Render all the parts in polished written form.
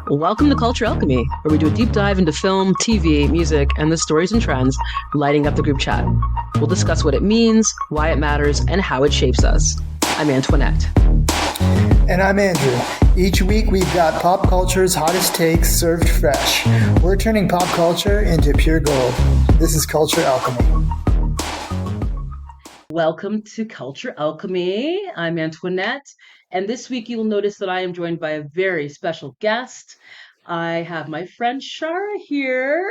Welcome to Culture Alchemy, where we do a deep dive into film, TV, music, and the stories and trends lighting up the group chat. We'll discuss what it means, why it matters, and how it shapes us. I'm Antoinette. And I'm Andrew. Each week we've got pop culture's hottest takes served fresh. We're turning pop culture into pure gold. This is Culture Alchemy. Welcome to Culture Alchemy. I'm Antoinette. And this week you'll notice that I am joined by a very special guest. I have my friend Shara here.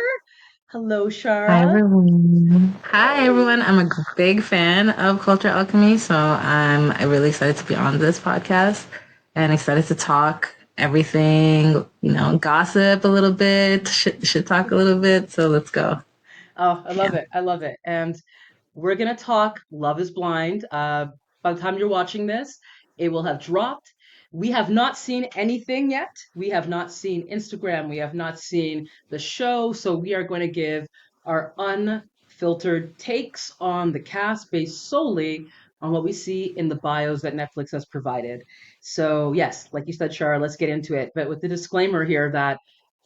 Hello, Hi Shara. everyone. Hi everyone. I'm a big fan of Culture Alchemy, so I'm really excited to be on this podcast and excited to talk everything, gossip a little bit, shit talk a little bit. So let's go. Oh, I love it. I love it. And we're going to talk Love is Blind. By the time you're watching this, it will have dropped. We have not seen anything yet. We have not seen Instagram. We have not seen the show. So we are going to give our unfiltered takes on the cast based solely on what we see in the bios that Netflix has provided. So, yes, like you said, Shara, let's get into it. But with the disclaimer here that,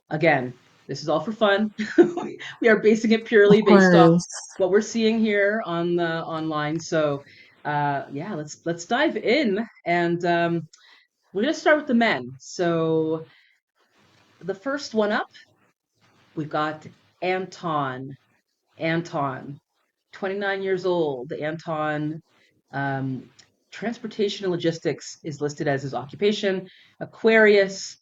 again, this is all for fun. We are basing it purely Of based off course. what we're seeing here on the online. So, yeah, let's dive in, and we're gonna start with the men. So the first one up, we've got Anton. Anton, 29 years old. Anton, um, transportation and logistics is listed as his occupation. Aquarius,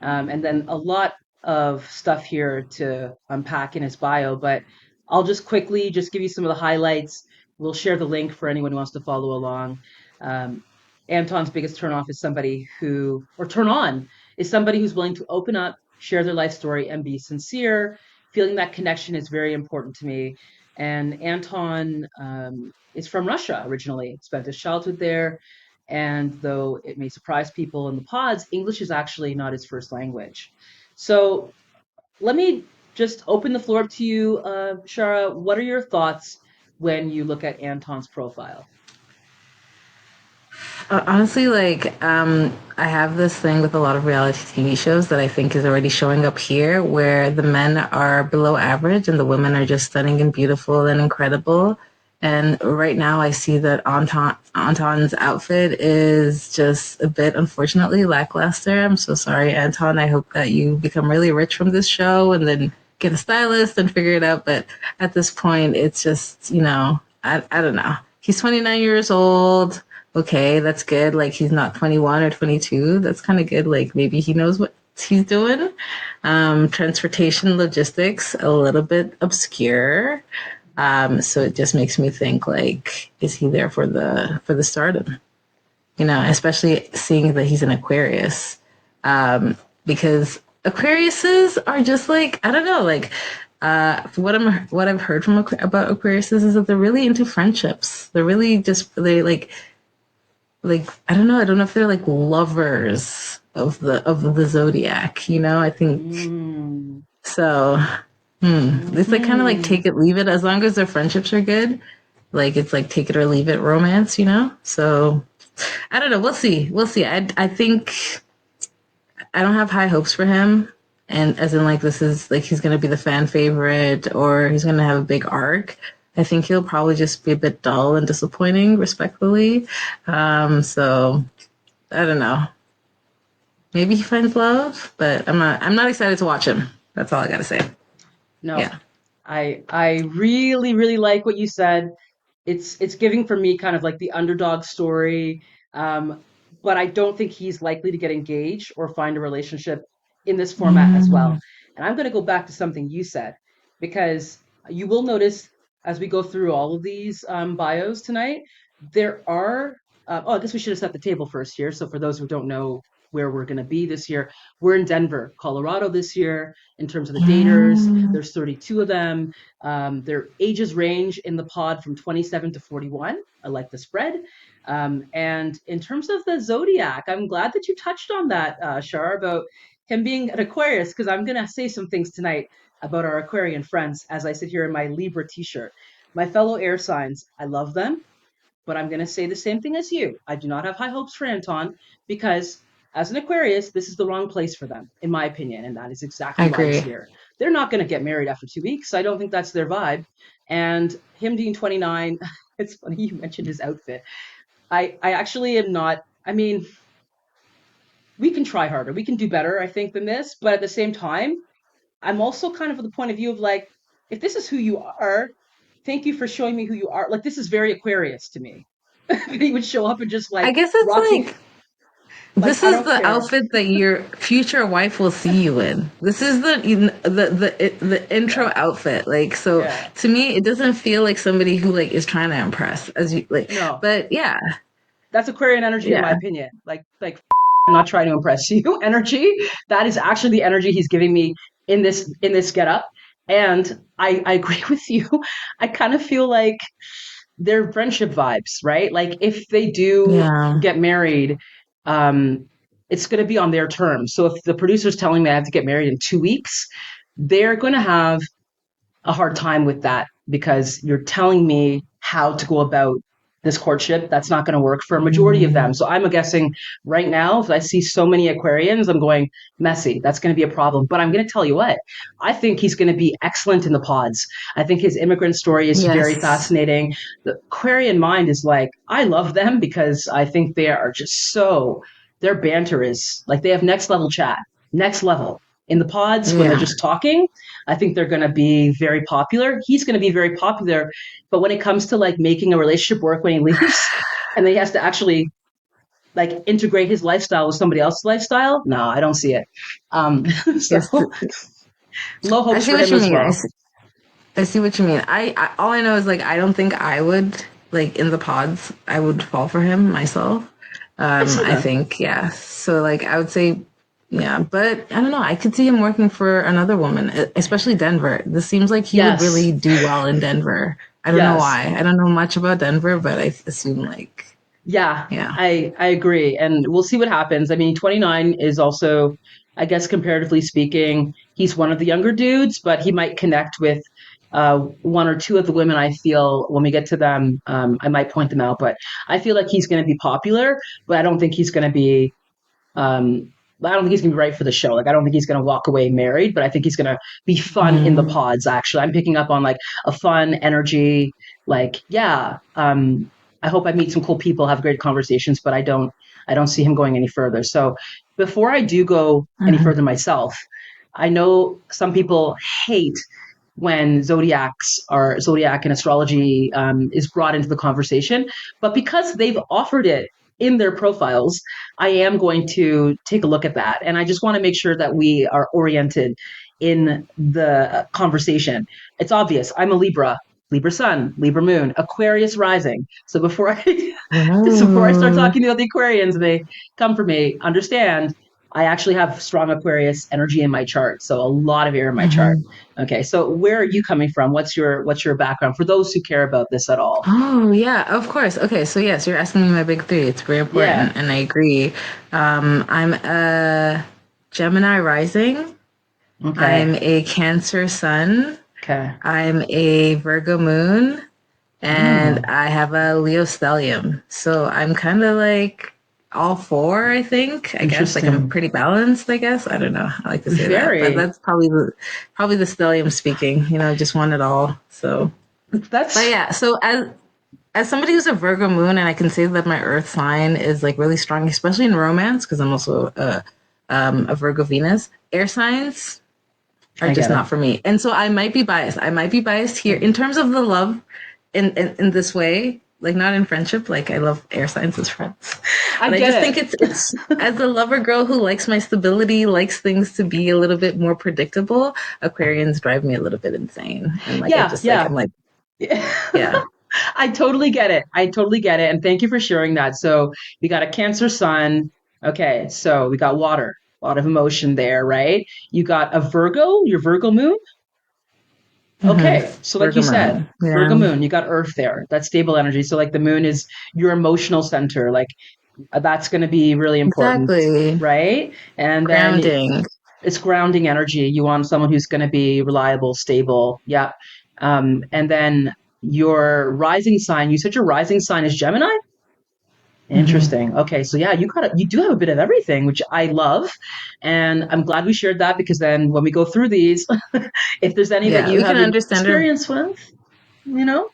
and then a lot of stuff here to unpack in his bio, but I'll just quickly just give you some of the highlights. We'll share the link for anyone who wants to follow along. Um, Anton's biggest turnoff is somebody who, or turn on, is somebody who's willing to open up, share their life story, and be sincere. Feeling that connection is very important to me. And Anton is from Russia originally, spent his childhood there. And though it may surprise people in the pods, English is actually not his first language. So let me just open the floor up to you, Shara. What are your thoughts when you look at Anton's profile? Honestly, I have this thing with a lot of reality TV shows that I think is already showing up here, where the men are below average and the women are just stunning and beautiful and incredible. And right now, I see that Anton's outfit is just a bit, unfortunately, lackluster. I'm so sorry, Anton. I hope that you become really rich from this show and then get a stylist and figure it out. But at this point, it's just, I don't know. He's 29 years old. Okay, that's good. Like he's not 21 or 22. That's kind of good. Like maybe he knows what he's doing. Transportation logistics, a little bit obscure. So it just makes me think like, is he there for the stardom? Especially seeing that he's an Aquarius. Because Aquariuses are just like, I don't know, like what I've heard from about Aquariuses is that they're really into friendships. They're really just like I don't know. I don't know if they're like lovers of the zodiac. I think Mm. so. It's like kind of like Hmm. take it, leave it. As long as their friendships are good, like it's like take it or leave it romance. So I don't know. We'll see. We'll see. I think I don't have high hopes for him. And as in like this is like he's gonna be the fan favorite or he's gonna have a big arc. I think he'll probably just be a bit dull and disappointing, respectfully. So I don't know. Maybe he finds love, but I'm not excited to watch him. That's all I gotta say. No, Yeah. I really, really like what you said. It's giving for me kind of like the underdog story. Um, but I don't think he's likely to get engaged or find a relationship in this format as well. Mm. And I'm going to go back to something you said, because you will notice as we go through all of these bios tonight, there are, oh, I guess we should have set the table first here. So for those who don't know where we're going to be this year, we're in Denver, Colorado this year in terms of the daters. Mm. There's 32 of them. Their ages range in the pod from 27 to 41. I like the spread. And in terms of the zodiac, I'm glad that you touched on that, Shar, about him being an Aquarius, because I'm going to say some things tonight about our Aquarian friends as I sit here in my Libra t shirt. My fellow air signs, I love them, but I'm going to say the same thing as you. I do not have high hopes for Anton because as an Aquarius, this is the wrong place for them, in my opinion. And that is I exactly why he's agree. here. They're not going to get married after 2 weeks. I don't think that's their vibe. And him being 29, it's funny you mentioned his outfit. I actually am not, I mean, we can try harder. We can do better, I think, than this. But at the same time, I'm also kind of at the point of view of like, if this is who you are, thank you for showing me who you are. Like, this is very Aquarius to me. He would show up and just I like guess it's rocking, like like, this I is don't the care. outfit that your future wife will see you in. This is the intro Yeah. outfit. Like, so Yeah. to me, it doesn't feel like somebody who like is trying to impress as you like. No, But yeah, that's Aquarian energy, in my yeah, opinion. Like, I'm not trying to impress you energy. That is actually the energy he's giving me in this get up. And I agree with you. I kind of feel like they're friendship vibes, right? Like if they do yeah, get married, um, it's going to be on their terms. So if the producer's telling me I have to get married in 2 weeks, they're going to have a hard time with that because you're telling me how to go about this courtship. That's not going to work for a majority of them. mm, So I'm guessing right now, if I see so many Aquarians, I'm going messy. That's going to be a problem. But I'm going to tell you what, I think he's going to be excellent in the pods. I think his immigrant story is very yes, fascinating. The Aquarian mind is like, I love them because I think they are just so, their banter is like they have next level chat, next level. In the pods, when they're yeah. just talking, I think they're going to be very popular. He's going to be very popular. But when it comes to like making a relationship work when he leaves and then he has to actually like integrate his lifestyle with somebody else's lifestyle, no, I don't see it. So Yes, low I hopes see for what him you as mean. well. I see what you mean. I all I know is like I don't think I would like in the pods. I would fall for him myself. I see I that. think yeah. So like I would say yeah, but I don't know. I could see him working for another woman, especially Denver. This seems like he would Yes. really do well in Denver. I don't know Yes. why. I don't know much about Denver, but I assume like Yeah, yeah. I agree, and we'll see what happens. I mean, 29 is also, I guess, comparatively speaking, he's one of the younger dudes, but he might connect with one or two of the women. I feel when we get to them, I might point them out, but I feel like he's going to be popular, but I don't think he's going to be um, I don't think he's gonna be right for the show. Like, I don't think he's gonna walk away married, but I think he's gonna be fun in the Mm, pods. Actually, I'm picking up on like a fun energy. Like, yeah, I hope I meet some cool people, have great conversations, but I don't see him going any further. So before I do go any mhm, further myself, I know some people hate when zodiac and astrology is brought into the conversation. But because they've offered it in their profiles, I am going to take a look at that. And I just want to make sure that we are oriented in the conversation. It's obvious. I'm a Libra. Libra sun, Libra moon, Aquarius rising. So before I before I start mm, talking to the Aquarians, they come for me. Understand, I actually have strong Aquarius energy in my chart, so a lot of air in my chart. mhm. Okay, so where are you coming from? What's your background for those who care about this at all? Oh, yeah, of course. Okay, so yes, you're asking me my big three. It's very Yeah. important, and I agree. I'm a Gemini rising. I'm Okay. a Cancer sun. Okay. I'm a Virgo moon, and Mm, I have a Leo stellium. So I'm kind of like all four, I think. I guess like I'm interesting. pretty balanced, I guess. I don't know. I like to say that, but Very. that's probably the stellium speaking. Just want it all. So, but That's yeah. So as somebody who's a Virgo moon, and I can say that my Earth sign is like really strong, especially in romance, because I'm also a Virgo Venus. Air signs are I just get not it. for me, and so I might be biased. I might be biased here in terms of the love, in this way, like not in friendship. Like I love air signs as friends, I but I get just think it. it's as a lover girl who likes my stability, likes things to be a little bit more predictable. Aquarians drive me a little bit insane, and like I Yeah, just like yeah. I'm like Yeah. yeah. I totally get it. I totally get it. And thank you for sharing that. So we got a Cancer sun. Okay, so we got water, a lot of emotion there, right? You got a Virgo, your Virgo moon. Okay, so like Virgo you said, moon. Virgo Yeah, moon, you got Earth there. That's stable energy. So like the moon is your emotional center. Like that's going to be really important, exactly. right? And then Grounding. it's grounding energy. You want someone who's going to be reliable, stable. Yeah. And then your rising sign, you said your rising sign is Gemini? Hmm. Interesting. Okay, so yeah, you do have a bit of everything, which I love, and I'm glad we shared that because then when we go through these, if there's any that Yeah, you we can have understand her. experience with, you know.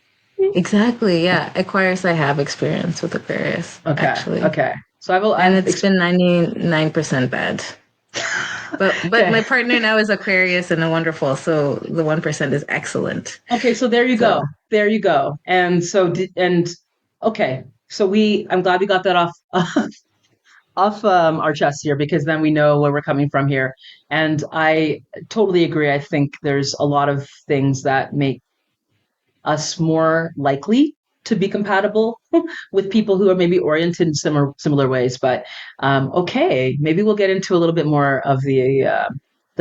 Exactly. Yeah. Aquarius, I have experience with Aquarius, Okay, actually. okay. So And I've it's been 99% bad. But okay, my partner now is Aquarius and a wonderful, so the 1% is excellent. okay. So there you So go, there you go. And so and okay, so I'm glad we got that off off our chest here because then we know where we're coming from here. And I totally agree. I think there's a lot of things that make us more likely to be compatible with people who are maybe oriented in similar ways. But okay, maybe we'll get into a little bit more of the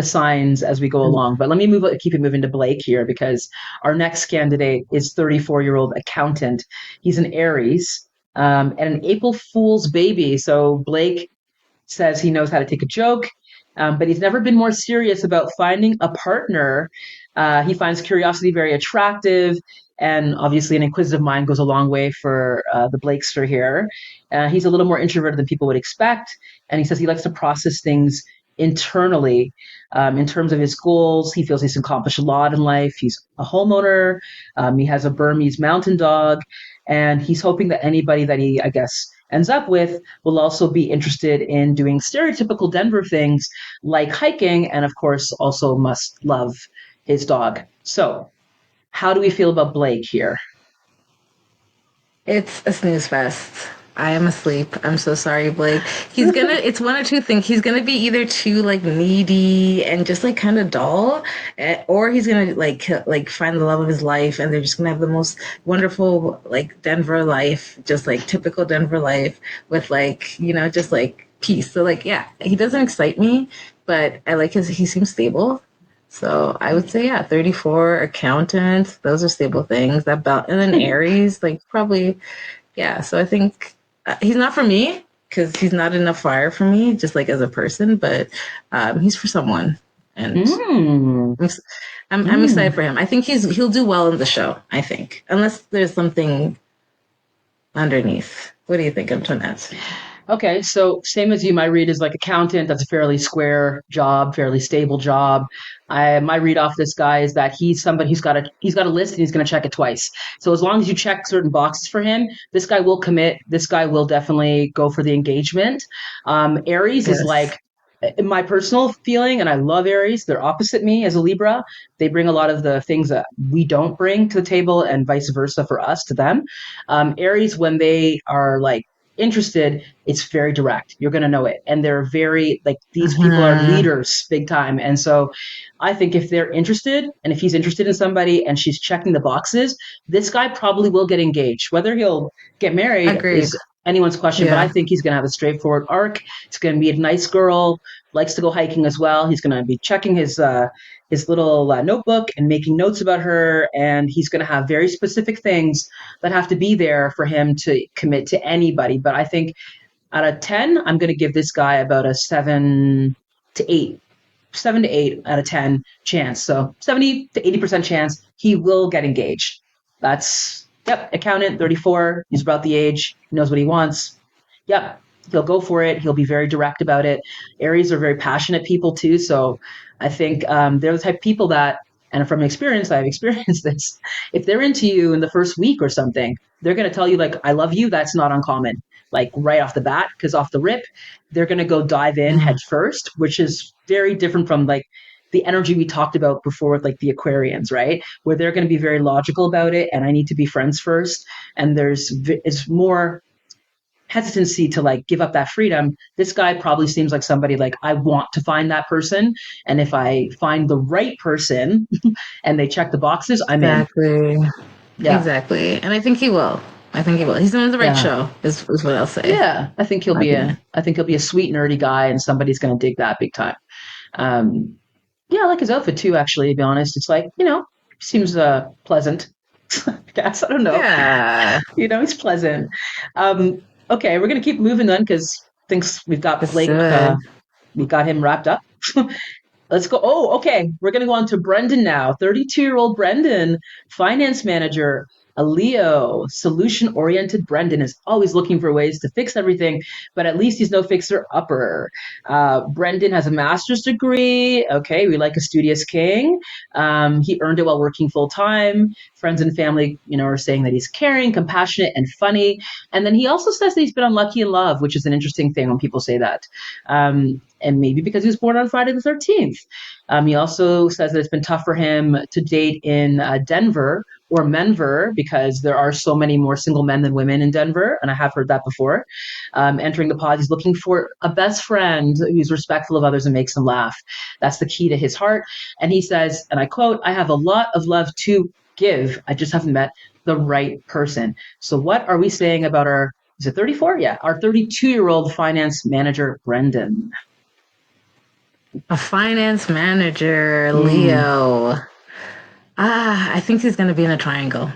signs as we go along. But let me keep it moving to Blake here because our next candidate is 34-year-old accountant. He's an Aries and an April Fool's baby. So Blake says he knows how to take a joke, but he's never been more serious about finding a partner. He finds curiosity very attractive, and obviously, an inquisitive mind goes a long way for the Blakester here. He's a little more introverted than people would expect, and he says he likes to process things internally. In terms of his goals, he feels he's accomplished a lot in life. He's a homeowner. He has a Burmese mountain dog, and he's hoping that anybody that he, I guess, ends up with will also be interested in doing stereotypical Denver things like hiking, and of course, also must love his dog. So, how do we feel about Blake here? it's a snooze fest. I am asleep. I'm so sorry, Blake. It's one or two things. He's gonna be either too like needy and just like kind of dull, or he's gonna like find the love of his life and they're just gonna have the most wonderful like Denver life, just like typical Denver life with like, just like peace. So like, yeah, he doesn't excite me, but I like he seems stable. So I would say, yeah, 34, accountant, those are stable things. That belt, and then Aries, like probably, yeah. So I think he's not for me because he's not enough fire for me, just like as a person, but he's for someone. And Mm, I'm, I'm excited mm. for him. I think he'll do well in the show, I think, unless there's something underneath. What do you think, Antoinette? Okay, so same as you, my read is like accountant. That's a fairly square job, fairly stable job. My read off this guy is that he's somebody he's got a list and he's going to check it twice. So as long as you check certain boxes for him, this guy will commit. This guy will definitely go for the engagement. Aries is Yes. like in my personal feeling, and I love Aries. They're opposite me as a Libra. They bring a lot of the things that we don't bring to the table, and vice versa for us to them. Aries, when they are like interested, it's very direct. You're going to know it. And they're very, like, these people are Hmm. leaders big time. And so I think if they're interested and if he's interested in somebody and she's checking the boxes, this guy probably will get engaged. Whether he'll get married Agreed. is anyone's question, but I Yeah. think he's going to have a straightforward arc. It's going to be a nice girl, likes to go hiking as well. He's going to be checking his little notebook and making notes about her, and he's going to have very specific things that have to be there for him to commit to anybody. But I think out of 10, I'm going to give this guy about a 7 to 8, 7 to 8 out of 10 chance. So 70 to 80% chance he will get engaged. That's, yep, accountant, 34. He's about the age, he knows what he wants. Yep, he'll go for it. He'll be very direct about it. Aries are very passionate people too. So I think they're the type of people that, and from experience, I've experienced this. If they're into you in the first week or something, they're going to tell you, like, I love you. That's not uncommon, like right off the bat, because off the rip, they're going to go dive in head first, which is very different from like the energy we talked about before with like the Aquarians, right? Where they're going to be very logical about it. And I need to be friends first. And it's more hesitancy to like give up that freedom. This guy probably seems like somebody like I want to find that person. And if I find the right person and they check the boxes, I'm in. Exactly. Yeah. Exactly. And I think he will. I think he will. He's in the right Yeah. show, is what I'll say. Yeah. My opinion. I think he'll be a sweet, nerdy guy and somebody's going to dig that big time. Um, yeah, I like his outfit too, actually, to be honest. It's like, seems pleasant. I guess. I don't know. Yeah. He's pleasant. Um, okay, we're going to keep moving then because thinks we've got Let's do Blake, it. we got him wrapped up. Let's go. Oh, okay. We're going to go on to Brendan now. 32-year-old Brendan, finance manager. A Leo, solution-oriented Brendan is always looking for ways to fix everything, but at least he's no fixer-upper. Brendan has a master's degree. Okay, we like a studious king. He earned it while working full-time. Friends and family, are saying that he's caring, compassionate, and funny. And then he also says that he's been unlucky in love, which is an interesting thing when people say that. And maybe because he was born on Friday the 13th. He also says that it's been tough for him to date in Denver or Menver because there are so many more single men than women in Denver. And I have heard that before. Entering the pod, he's looking for a best friend who's respectful of others and makes them laugh. That's the key to his heart. And he says, and I quote, I have a lot of love to give. I just haven't met the right person. So what are we saying about is it 34? Yeah, our 32-year-old finance manager, Brendan. A finance manager, Leo. I think he's going to be in a triangle.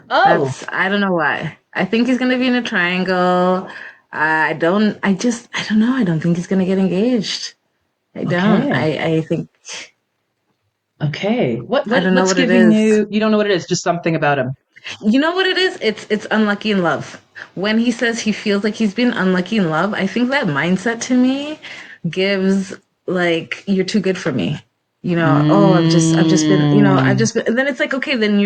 Oh. I don't know why. I think he's going to be in a triangle. I don't know. I don't think he's going to get engaged. I don't. Okay. I think. Okay. I don't know What's what it giving is. you don't know what it is, just something about him. You know what it is? It's unlucky in love. When he says he feels like he's been unlucky in love, I think that mindset to me gives like you're too good for me. Oh, I've just been, I've just been, and then it's like, okay, then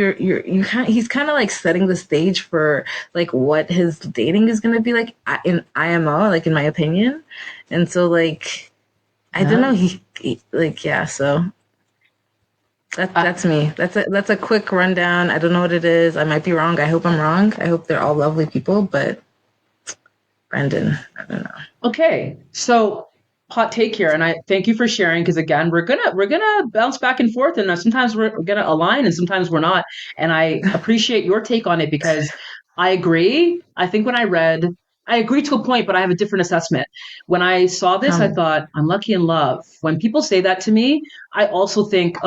he's kind of like setting the stage for like what his dating is going to be like in IMO, like in my opinion. And so like, I don't know. So that's me. That's a quick rundown. I don't know what it is. I might be wrong. I hope I'm wrong. I hope they're all lovely people, but Brendan, I don't know. Okay. So hot take here, and I thank you for sharing because again, we're gonna bounce back and forth, and sometimes we're gonna align, and sometimes we're not. And I appreciate your take on it because I agree. I think when I agree to a point, but I have a different assessment. When I saw this, I thought, unlucky in love. When people say that to me, I also think,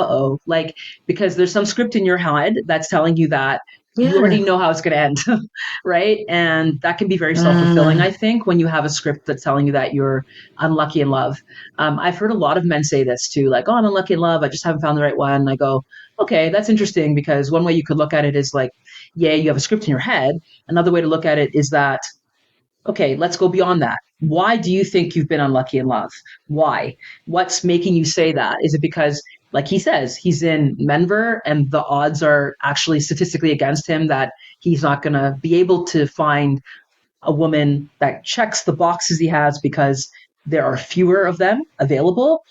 like, because there's some script in your head that's telling you that you already know how it's going to end, right? And that can be very self-fulfilling, I think, when you have a script that's telling you that you're unlucky in love. I've heard a lot of men say this too, like, oh, I'm unlucky in love. I just haven't found the right one. And I go, okay, that's interesting because one way you could look at it is like, yeah, you have a script in your head. Another way to look at it is that, okay, let's go beyond that. Why do you think you've been unlucky in love? Why? What's making you say that? Is it because, like he says, he's in Menver and the odds are actually statistically against him that he's not going to be able to find a woman that checks the boxes he has because there are fewer of them available.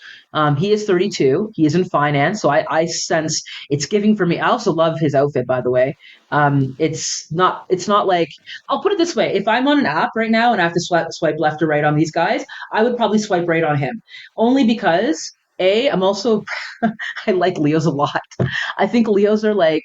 He is 32. He is in finance. So I sense it's giving for me. I also love his outfit, by the way. It's not like, I'll put it this way. If I'm on an app right now and I have to swipe left or right on these guys, I would probably swipe right on him only because I'm also, I like Leos a lot. I think Leos are like,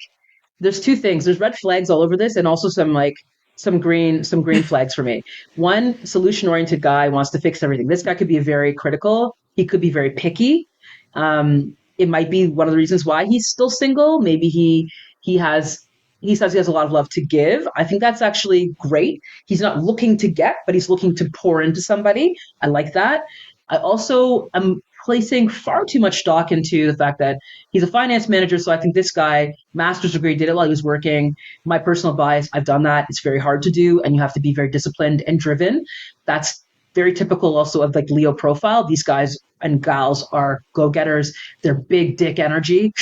there's two things. There's red flags all over this and also some green flags for me. One, solution oriented guy wants to fix everything. This guy could be very critical. He could be very picky. It might be one of the reasons why he's still single. Maybe he says he has a lot of love to give. I think that's actually great. He's not looking to get, but he's looking to pour into somebody. I like that. I also am placing far too much stock into the fact that he's a finance manager. So I think this guy, master's degree, did it while he was working. My personal bias, I've done that. It's very hard to do, and you have to be very disciplined and driven. That's very typical also of like Leo profile. These guys and gals are go-getters. They're big dick energy,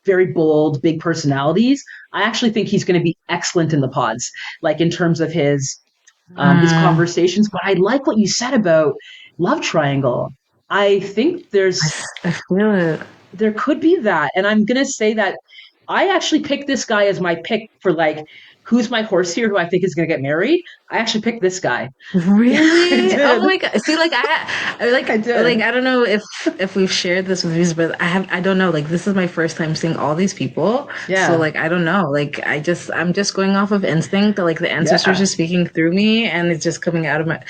very bold, big personalities. I actually think he's going to be excellent in the pods, like in terms of his conversations. But I like what you said about love triangle. I think I feel it. there could be that. And I'm going to say that I actually picked this guy as my pick for like, who's my horse here who I think is going to get married. I actually picked this guy. Really? Yeah, Oh my god! See, like I don't know if we've shared this with you, but I don't know. Like this is my first time seeing all these people. Yeah. So like I don't know. Like I'm just going off of instinct. Like the ancestors are speaking through me, and it's just coming out of my.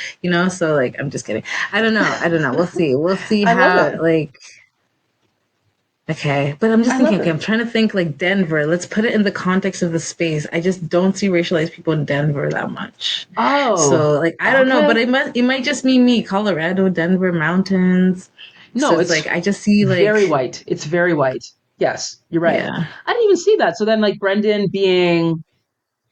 So like I'm just kidding. I don't know. We'll see. We'll see how like. Okay, but I'm just thinking, okay, I'm trying to think like Denver. Let's put it in the context of the space. I just don't see racialized people in Denver that much. Oh. So like I don't know, but it might just be me. Colorado, Denver, mountains. No, so it's like I just see like very white. It's very white. Yes, you're right. Yeah. I didn't even see that. So then like Brendan being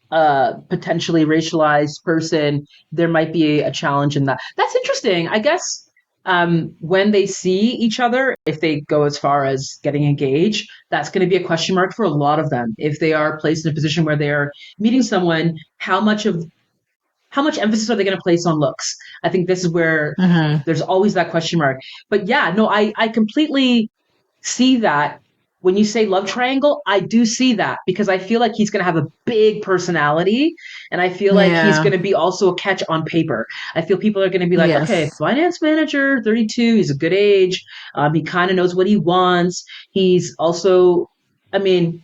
potentially racialized person, there might be a challenge in that. That's interesting. I guess when they see each other, if they go as far as getting engaged, that's going to be a question mark for a lot of them. If they are placed in a position where they are meeting someone, how much emphasis are they going to place on looks? I think this is where Mm-hmm. there's always that question mark. But yeah, no, I completely see that. When you say love triangle, I do see that because I feel like he's going to have a big personality, and I feel like he's Yeah. going to be also a catch on paper. I feel people are going to be like, okay, Yes. finance manager, 32, he's a good age. He kind of knows what he wants. He's also, I mean,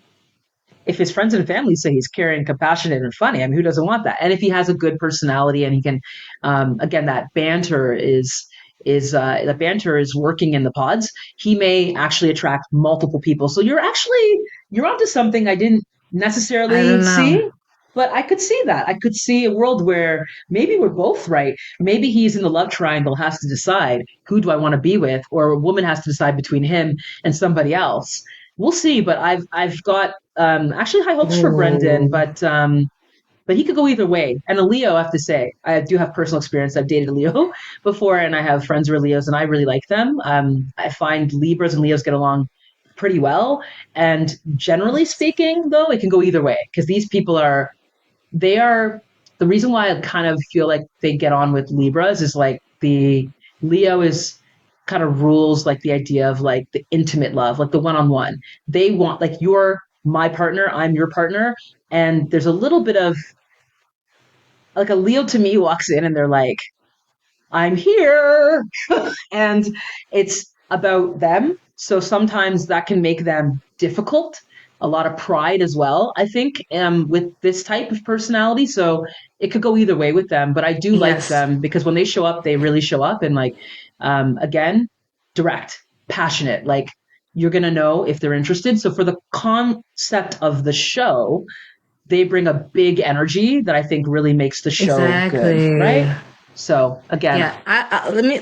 if his friends and family say he's caring, compassionate, and funny, I mean, who doesn't want that? And if he has a good personality and he can, again, that banter is working in the pods, he may actually attract multiple people. So you're onto something I didn't I necessarily don't know. see, but I could see that. I could see a world where maybe we're both right. Maybe he's in the love triangle, has to decide who do I want to be with, or a woman has to decide between him and somebody else. We'll see, but I've got actually high hopes for Brendan, Ooh. but he could go either way. And a Leo, I have to say, I do have personal experience. I've dated a Leo before, and I have friends who are Leos, and I really like them. I find Libras and Leos get along pretty well. And generally speaking, though, it can go either way because these people are the reason why I kind of feel like they get on with Libras is like the Leo is kind of rules like the idea of like the intimate love, like the one on one. They want like you're my partner, I'm your partner. And there's a little bit of like a Leo to me walks in and they're like, I'm here. And it's about them. So sometimes that can make them difficult. A lot of pride as well, I think, with this type of personality. So it could go either way with them, but I do like Yes. them because when they show up, they really show up and like, again, direct, passionate. Like you're going to know if they're interested. So for the concept of the show, they bring a big energy that I think really makes the show good, Exactly. right? So again, Yeah. Let me.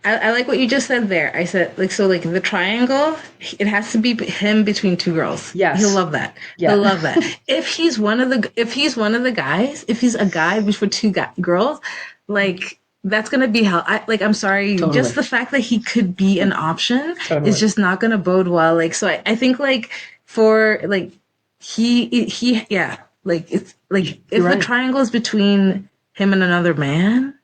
I like what you just said there. I said like so like the triangle. It has to be him between two girls. He'll yes, love that. He'll yeah, love that. If he's one of the guys, if he's a guy between girls, like that's gonna be hell. I'm sorry, just totally, the fact that he could be an option is totally. just not gonna bode well. Like so, I think like for like he yeah like it's like You're if the right. triangle is between him and another man.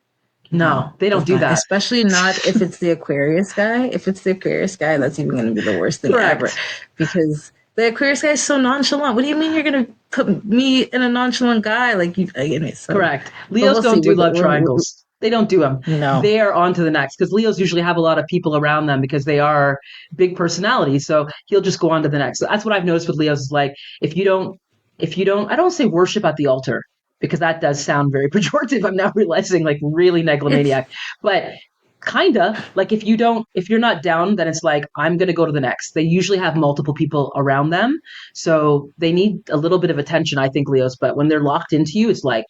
No, No, they don't does do not. that. Especially not if it's the Aquarius guy. If it's the Aquarius guy, that's even going to be the worst thing ever, Correct. because the Aquarius guy is so nonchalant. What do you mean you're going to put me in a nonchalant guy? Like you, anyway. So, Correct. but Leos we'll see. don't do love triangles. They don't do them. No. They are on to the next because Leos usually have a lot of people around them because they are big personalities. So he'll just go on to the next. So that's what I've noticed with Leos is like if you don't, I don't say worship at the altar because that does sound very pejorative. I'm now realizing like really It's megalomaniac, but kinda like if you're not down, then it's like I'm gonna go to the next. They usually have multiple people around them, so they need a little bit of attention. I think Leos, but when they're locked into you, it's like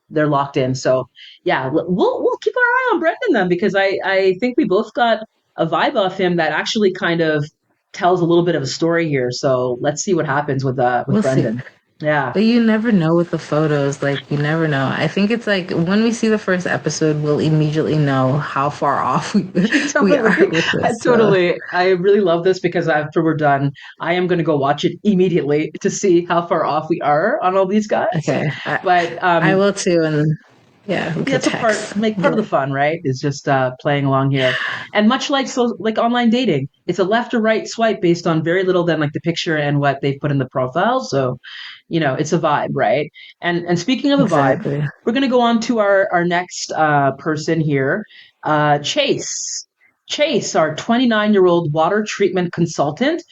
they're locked in. So yeah, we'll keep our eye on Brendan then because I think we both got a vibe off him that actually kind of tells a little bit of a story here. So let's see what happens with we'll see. Brendan. Yeah, But you never know with the photos. Like you never know. I think it's like when we see the first episode, we'll immediately know how far off we are totally. with I this. So totally. I really love this because after we're done, I am going to go watch it immediately to see how far off we are on all these guys. okay, But I will too, and yeah, we could that's a part text. make part of the But fun, right? Is just playing along here. And much like like online dating, it's a left or right swipe based on very little than like the picture and what they've put in the profile. So, it's a vibe, right? And speaking of a vibe, exactly. we're gonna go on to our next person here. Chase. Chase, our 29-year-old water treatment consultant.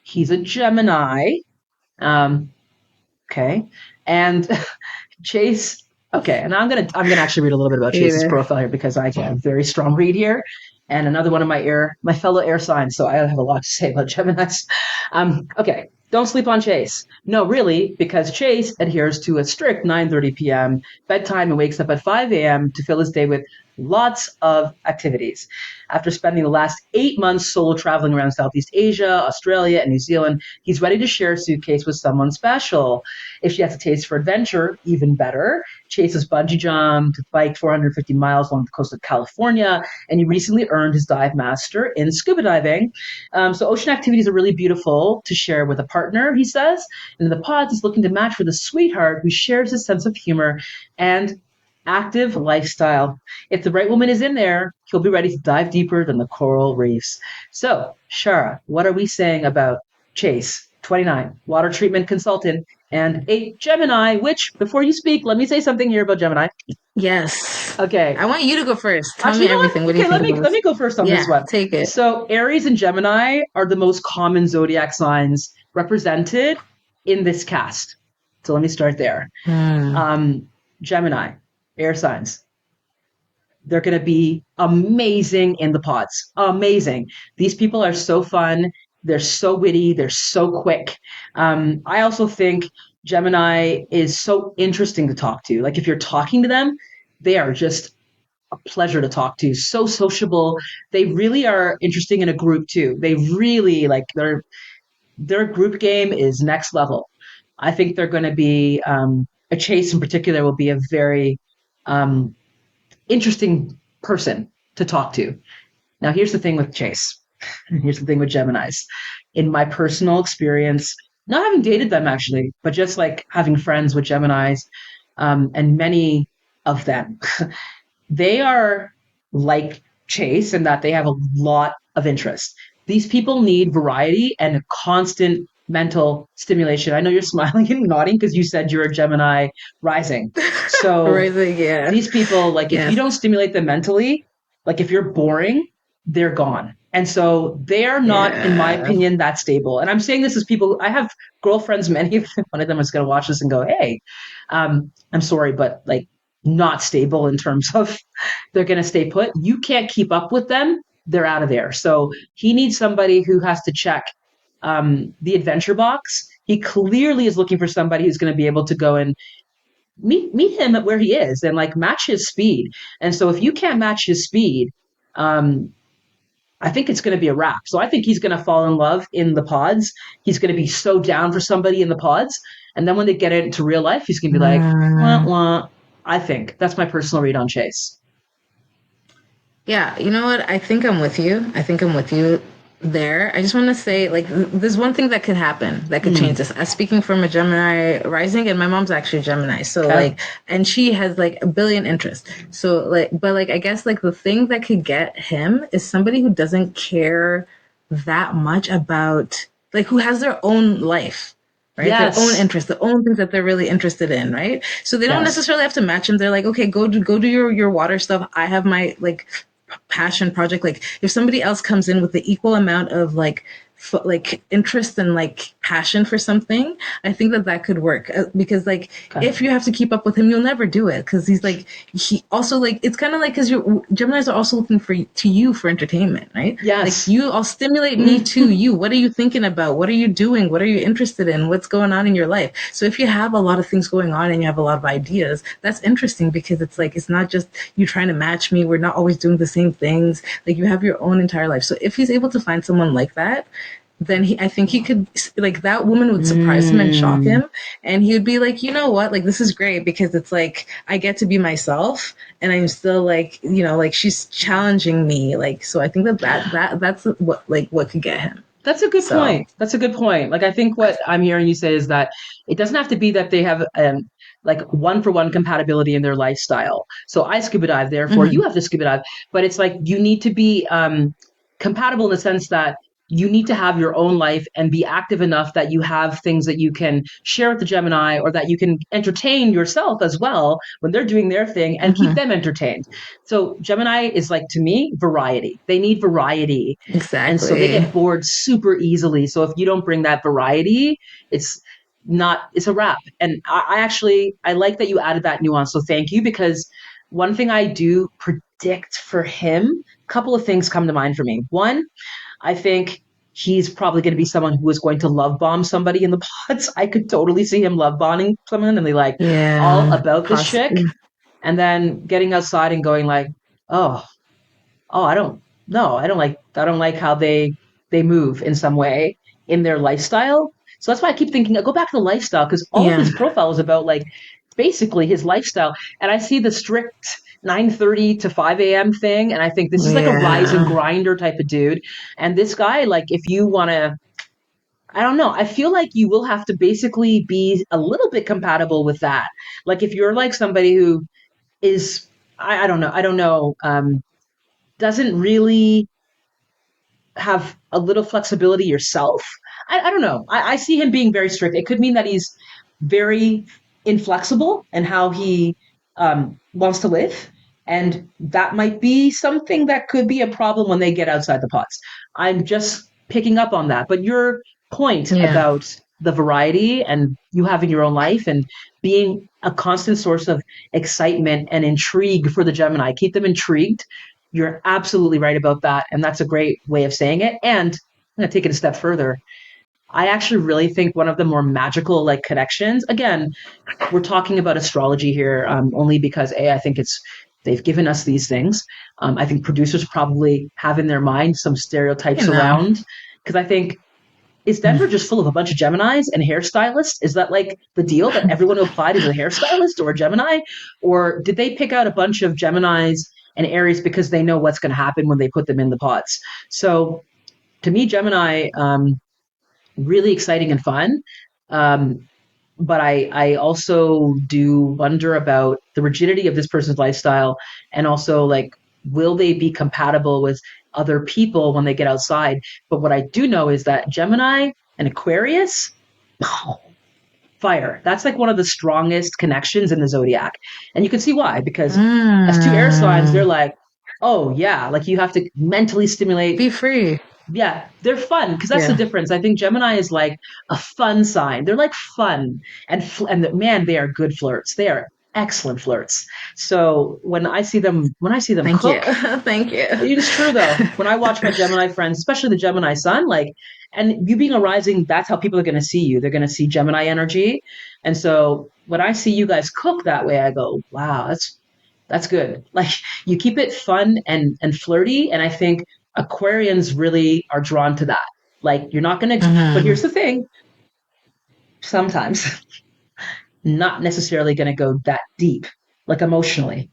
He's a Gemini. Um, okay. And Chase. Okay, and I'm gonna actually read a little bit about Chase's Yeah. profile here because I can very strong read here, and another one of my fellow air signs. So I have a lot to say about Gemini's. Okay, don't sleep on Chase. No, really, because Chase adheres to a strict 9:30 p.m. bedtime and wakes up at 5 a.m. to fill his day with lots of activities. After spending the last 8 months solo traveling around Southeast Asia, Australia, and New Zealand, he's ready to share a suitcase with someone special. If she has a taste for adventure, even better. Chase has bungee jumped, biked 450 miles along the coast of California, and he recently earned his dive master in scuba diving. So ocean activities are really beautiful to share with a partner, he says. And in the pods, he's looking to match with a sweetheart who shares his sense of humor and active lifestyle. If the right woman is in there, he'll be ready to dive deeper than the coral reefs. So, Shara, what are we saying about Chase, 29, water treatment consultant, and a Gemini, which, before you speak, let me say something here about Gemini. Yes. Okay. I want you to go first. Tell Actually, me you know what? everything. What do you Okay, think let of me let this? me go first on this Yeah, one. take it. So, Aries and Gemini are the most common zodiac signs represented in this cast. So let me start there. Hmm. Um, Gemini, air signs. They're going to be amazing in the pods. Amazing. These people are so fun. They're so witty. They're so quick. I also think Gemini is so interesting to talk to. Like if you're talking to them, they are just a pleasure to talk to. So sociable. They really are interesting in a group too. They really like their group game is next level. I think they're going to be a Chase in particular will be a very um, interesting person to talk to. Now, here's the thing with Chase. Here's the thing with Geminis. In my personal experience, not having dated them actually, but just like having friends with Geminis, and many of them, they are like Chase in that they have a lot of interest. These people need variety and a constant mental stimulation. I know you're smiling and nodding because you said you're a Gemini rising. So Rising, yeah. these people, like if you Yes. don't stimulate them mentally, like if you're boring, they're gone. And so they are not, in my Yeah. opinion, that stable. And I'm saying this as people, I have girlfriends, many of them, one of them is going to watch this and go, hey, I'm sorry, but like not stable in terms of they're going to stay put. You can't keep up with them. They're out of there. So he needs somebody who has to check the adventure box. He clearly is looking for somebody who's going to be able to go and meet him at where he is and like match his speed. And so if you can't match his speed, um, I think it's going to be a wrap. So I think he's going to fall in love in the pods. He's going to be so down for somebody in the pods. And then when they get into real life, he's going to be like, wah, Mm. wah. I think that's my personal read on Chase. Yeah, you know what? I think I'm with you. I think I'm with you there. I just want to say, like, there's one thing that could happen that could change Mm, this. Speaking from a Gemini rising, and my mom's actually a Gemini, so okay. like, and she has like a billion interests. So like, but like, I guess like the thing that could get him is somebody who doesn't care that much about, like, who has their own life, right? Their own Yes. interests, the own things that they're really interested in, right? So they don't Yes. necessarily have to match them. They're like, okay, go do your water stuff. I have my like passion project. Like if somebody else comes in with the equal amount of like interest and like passion for something, I think that that could work. Because like Okay. if you have to keep up with him, you'll never do it, because he's like, he also like, it's kind of like, because you Geminis are also looking for to you for entertainment, right? Like Yes. you, I'll stimulate me Mm. too. You, what are you thinking about? What are you doing? What are you interested in? What's going on in your life? So if you have a lot of things going on and you have a lot of ideas, that's interesting, because it's like, it's not just you trying to match me. We're not always doing the same things. Like you have your own entire life. So if he's able to find someone like that, then I think he could, like, that woman would surprise him and shock Mm. him, and he would be like, you know what, like this is great, because it's like I get to be myself, and I'm still like, like she's challenging me, like, so I think that's what, like, what could get him. That's a good So. point. That's a good point. Like I think what I'm hearing you say is that it doesn't have to be that they have like one for one compatibility in their lifestyle. So I scuba dive, therefore you Mhm. have to scuba dive. But it's like you need to be compatible in the sense that you need to have your own life and be active enough that you have things that you can share with the Gemini or that you can entertain yourself as well when they're doing their thing and keep Mhm. them entertained. So Gemini is like to me variety. They need variety and so they Exactly. get bored super easily. So if you don't bring that variety, it's it's a wrap. And I actually, I like that you added that nuance. So thank you, because one thing I do predict for him, a couple of things come to mind for me. One, I think he's probably going to be someone who is going to love bomb somebody in the pods. I could totally see him love bombing someone and they like all Yeah, about this chick possibly. and then getting outside and going like, oh, oh, I don't, no, I don't like how they move in some way in their lifestyle. So that's why I keep thinking, go back to the lifestyle, because all of Yeah. his profile is about like basically his lifestyle. And I see the strict 9:30 to 5 a.m. thing, and I think this is like a rise and Yeah. grinder type of dude. And this guy, like, if you want to, I don't know, I feel like you will have to basically be a little bit compatible with that. Like, if you're like somebody who is, I don't know, doesn't really have a little flexibility yourself. I don't know. I see him being very strict. It could mean that he's very inflexible in how he wants to live. And that might be something that could be a problem when they get outside the pots. I'm just picking up on that. But your point Yeah. about the variety and you having your own life and being a constant source of excitement and intrigue for the Gemini, keep them intrigued. You're absolutely right about that. And that's a great way of saying it. And I'm going to take it a step further. I actually really think one of the more magical like connections, again, we're talking about astrology here, only because I think they've given us these things. I think producers probably have in their mind some You stereotypes know. around, because I think, is Denver just full of a bunch of Geminis and hairstylists? Is that like the deal, that everyone who applied is a hairstylist or a Gemini? Or did they pick out a bunch of Geminis and Aries because they know what's going to happen when they put them in the pots? So to me, Gemini, really exciting and fun. Um, but I also do wonder about the rigidity of this person's lifestyle, and also like, will they be compatible with other people when they get outside? But what I do know is that Gemini and Aquarius, fire. That's like one of the strongest connections in the zodiac. And you can see why, because as two air signs, they're Mm. like, oh yeah, like you have to mentally stimulate. Be free. Yeah, they're fun, because that's the Yeah. difference. I think Gemini is like a fun sign. They're like fun, man, they are good flirts. They are excellent flirts. So when I see them Thank you. cook, Thank you. it is true though. When I watch my Gemini friends, especially the Gemini sun, like, and you being a rising, that's how people are going to see you. They're going to see Gemini energy. And so when I see you guys cook that way, I go, wow, that's good. Like, you keep it fun and flirty. And I think Aquarians really are drawn to that. Like, you're not going to, but Hmm. here's the thing, sometimes not necessarily going to go that deep, like emotionally.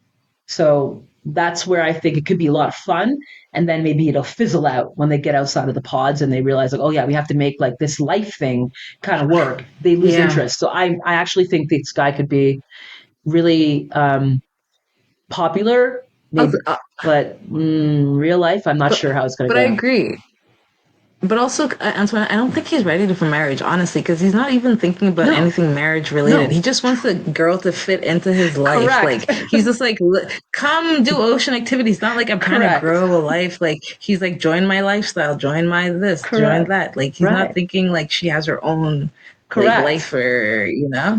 So that's where I think it could be a lot of fun. And then maybe it'll fizzle out when they get outside of the pods and they realize, like, oh yeah, we have to make like this life thing kind of work. They lose Yeah. interest. So I actually think this guy could be really popular, Also, maybe, but real life, I'm not but sure how it's going to but I go. agree. But also, Antoine, I don't think he's ready for marriage, honestly, because he's not even thinking about No, anything marriage related. He no, just wants the girl to fit into his life. correct, Like, he's just like, come do ocean activities. Not like I'm trying to correct, grow a life. Like, he's like, join my lifestyle, join my this, join correct, that. Like, he's not right, thinking like she has her own like correct. life or,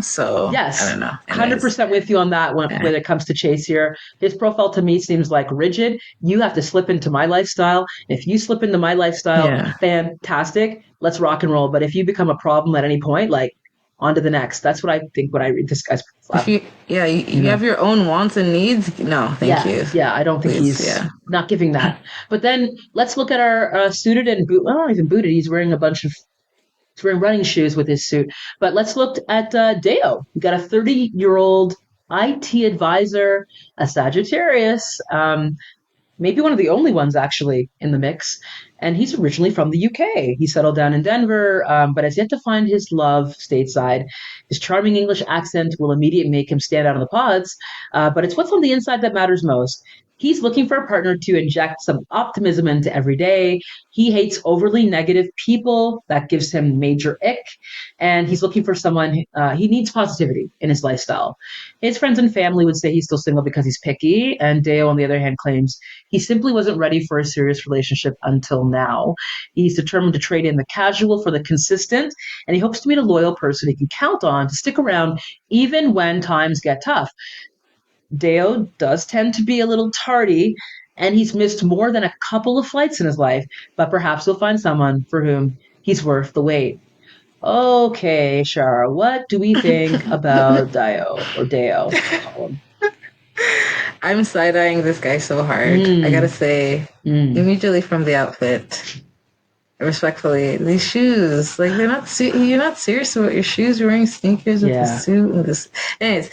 So, I Yes, don't know. Anyways, 100% with you on that yeah. when it comes to Chase here. His profile to me seems like rigid. You have to slip into my lifestyle. If you slip into my lifestyle, Yeah. fantastic. Let's rock and roll. But if you become a problem at any point, like, on to the next. That's what I think when I read this guy's If profile. You you have know, your own wants and needs, no, thank yeah, you. yeah. I don't think Please, he's yeah. not giving that. But then let's look at our suited and boot. Well, not even booted. He's wearing a bunch of He's wearing running shoes with his suit. But let's look at Deo. We got a 30-year-old IT advisor, a Sagittarius. Maybe one of the only ones actually in the mix. And he's originally from the UK. He settled down in Denver, but has yet to find his love stateside. His charming English accent will immediately make him stand out in the pods, but it's what's on the inside that matters most. He's looking for a partner to inject some optimism into every day. He hates overly negative people. That gives him major ick. And he's looking for someone, he needs positivity in his lifestyle. His friends and family would say he's still single because he's picky. And Deo, on the other hand, claims he simply wasn't ready for a serious relationship until now. He's determined to trade in the casual for the consistent, and he hopes to meet a loyal person he can count on to stick around even when times get tough. Deo does tend to be a little tardy, and he's missed more than a couple of flights in his life, but perhaps he'll find someone for whom he's worth the wait. Okay, Shara, what do we think about Dio, or Deo? I'll call him. I'm side-eyeing this guy so hard. I gotta Mm, say, mm, immediately from the outfit, respectfully, these shoes, like they're not. You're not serious about your shoes. You're wearing sneakers with the yeah. suit and this. Anyways,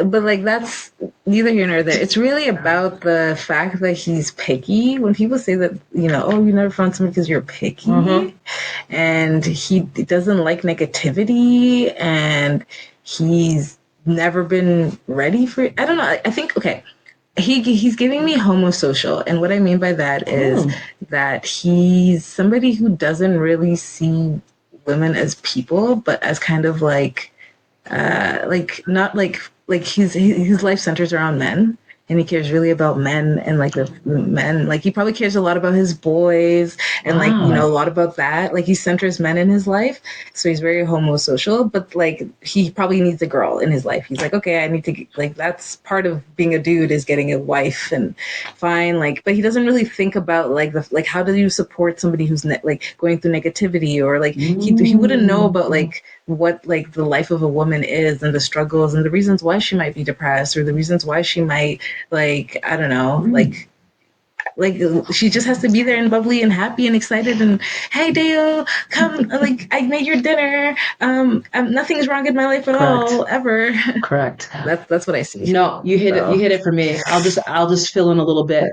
but like that's neither here nor there. It's really about the fact that he's picky. When people say that, oh, you never found somebody because you're Uh-huh. picky, and he doesn't like negativity, and he's never been ready for. I don't know. I think okay he's giving me homosocial, and what I mean by that is Oh. that he's somebody who doesn't really see women as people but as kind of like not like his life centers around men, and he cares really about men, and like the men, like he probably cares a lot about his boys, and like a Ah. lot about that, like he centers men in his life, so he's very homosocial, but like he probably needs a girl in his life. He's like, okay, I need to, like, that's part of being a dude, is getting a wife, and fine, like, but he doesn't really think about like how do you support somebody who's like going through negativity, or like he wouldn't know Mm, about like what like the life of a woman is, and the struggles and the reasons why she might be depressed, or the reasons why she might, like, I don't know, mm. like she just has to be there and bubbly and happy and excited, and hey Dale, come, like I made your dinner, nothing's wrong in my life at Correct. all ever. Correct. That's what I see. No, you hit it. You So hit it for me. I'll just fill in a little bit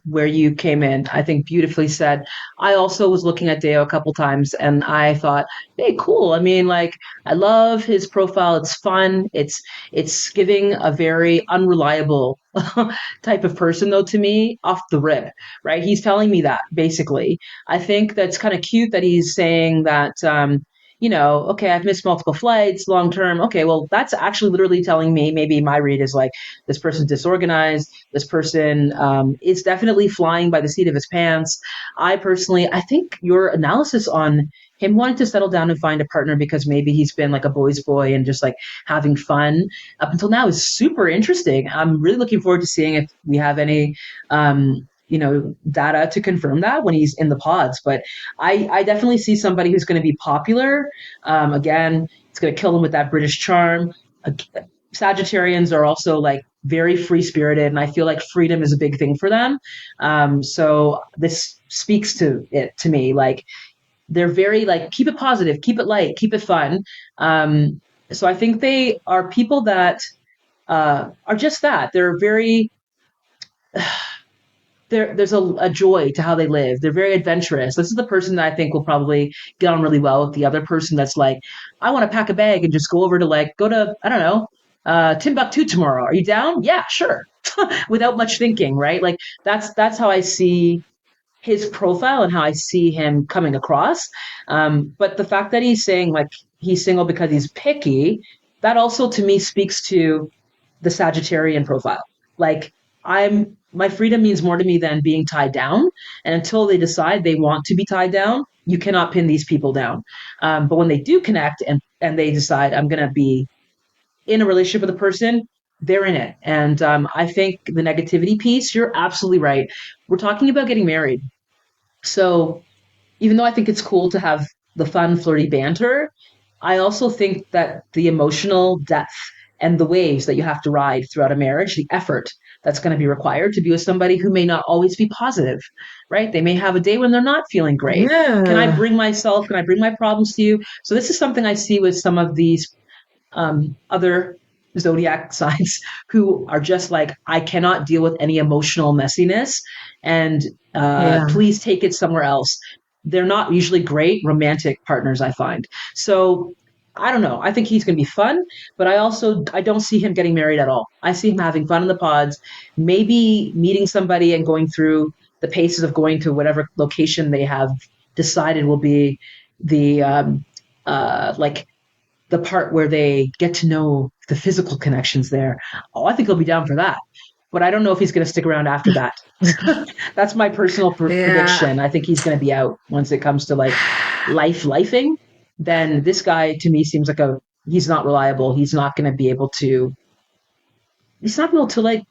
where you came in. I think beautifully said. I also was looking at Deo a couple times, and I thought, hey, cool. I mean, like, I love his profile. It's fun. It's giving a very unreliable type of person, though, to me, off the rip. Right? He's telling me that basically. I think that's kind of cute that he's saying that. Okay, I've missed multiple flights long term. Okay, well, that's actually literally telling me maybe my read is like this person's disorganized. This person is definitely flying by the seat of his pants. I personally, I think your analysis on him wanting to settle down and find a partner because maybe he's been like a boy's boy and just like having fun up until now is super interesting. I'm really looking forward to seeing if we have any data to confirm that when he's in the pods. But I definitely see somebody who's going to be popular. Again, it's going to kill them with that British charm. Uh, Sagittarians are also like very free spirited, and I feel like freedom is a big thing for them. So this speaks to it to me. Like they're very like keep it positive, keep it light, keep it fun. So I think they are people that are just that. They're very there's a joy to how they live. They're very adventurous. This is the person that I think will probably get on really well with the other person that's like, I want to pack a bag and just go over to like go to I don't know, Timbuktu tomorrow. Are you down? Yeah, sure. Without much thinking, right? Like that's how I see his profile and how I see him coming across. But the fact that he's saying like he's single because he's picky, that also to me speaks to the Sagittarian profile. Like my freedom means more to me than being tied down. And until they decide they want to be tied down, you cannot pin these people down. But when they do connect and they decide I'm going to be in a relationship with a person, they're in it. And I think the negativity piece, you're absolutely right. We're talking about getting married. So even though I think it's cool to have the fun, flirty banter, I also think that the emotional depth and the waves that you have to ride throughout a marriage, the effort that's going to be required to be with somebody who may not always be positive, right? They may have a day when they're not feeling great. Can I yeah, bring myself? Can I bring my problems to you? So this is something I see with some of these other zodiac signs who are just like, I cannot deal with any emotional messiness, and yeah, please take it somewhere else. They're not usually great romantic partners, I find. So I don't know. I think he's going to be fun, but I don't see him getting married at all. I see him having fun in the pods, maybe meeting somebody and going through the paces of going to whatever location they have decided will be the like the part where they get to know the physical connections there. Oh, I think he'll be down for that. But I don't know if he's going to stick around after that. That's my personal yeah. prediction. I think he's going to be out once it comes to like lifing. Then this guy to me seems like he's not reliable. He's not going to be able to. He's not able to like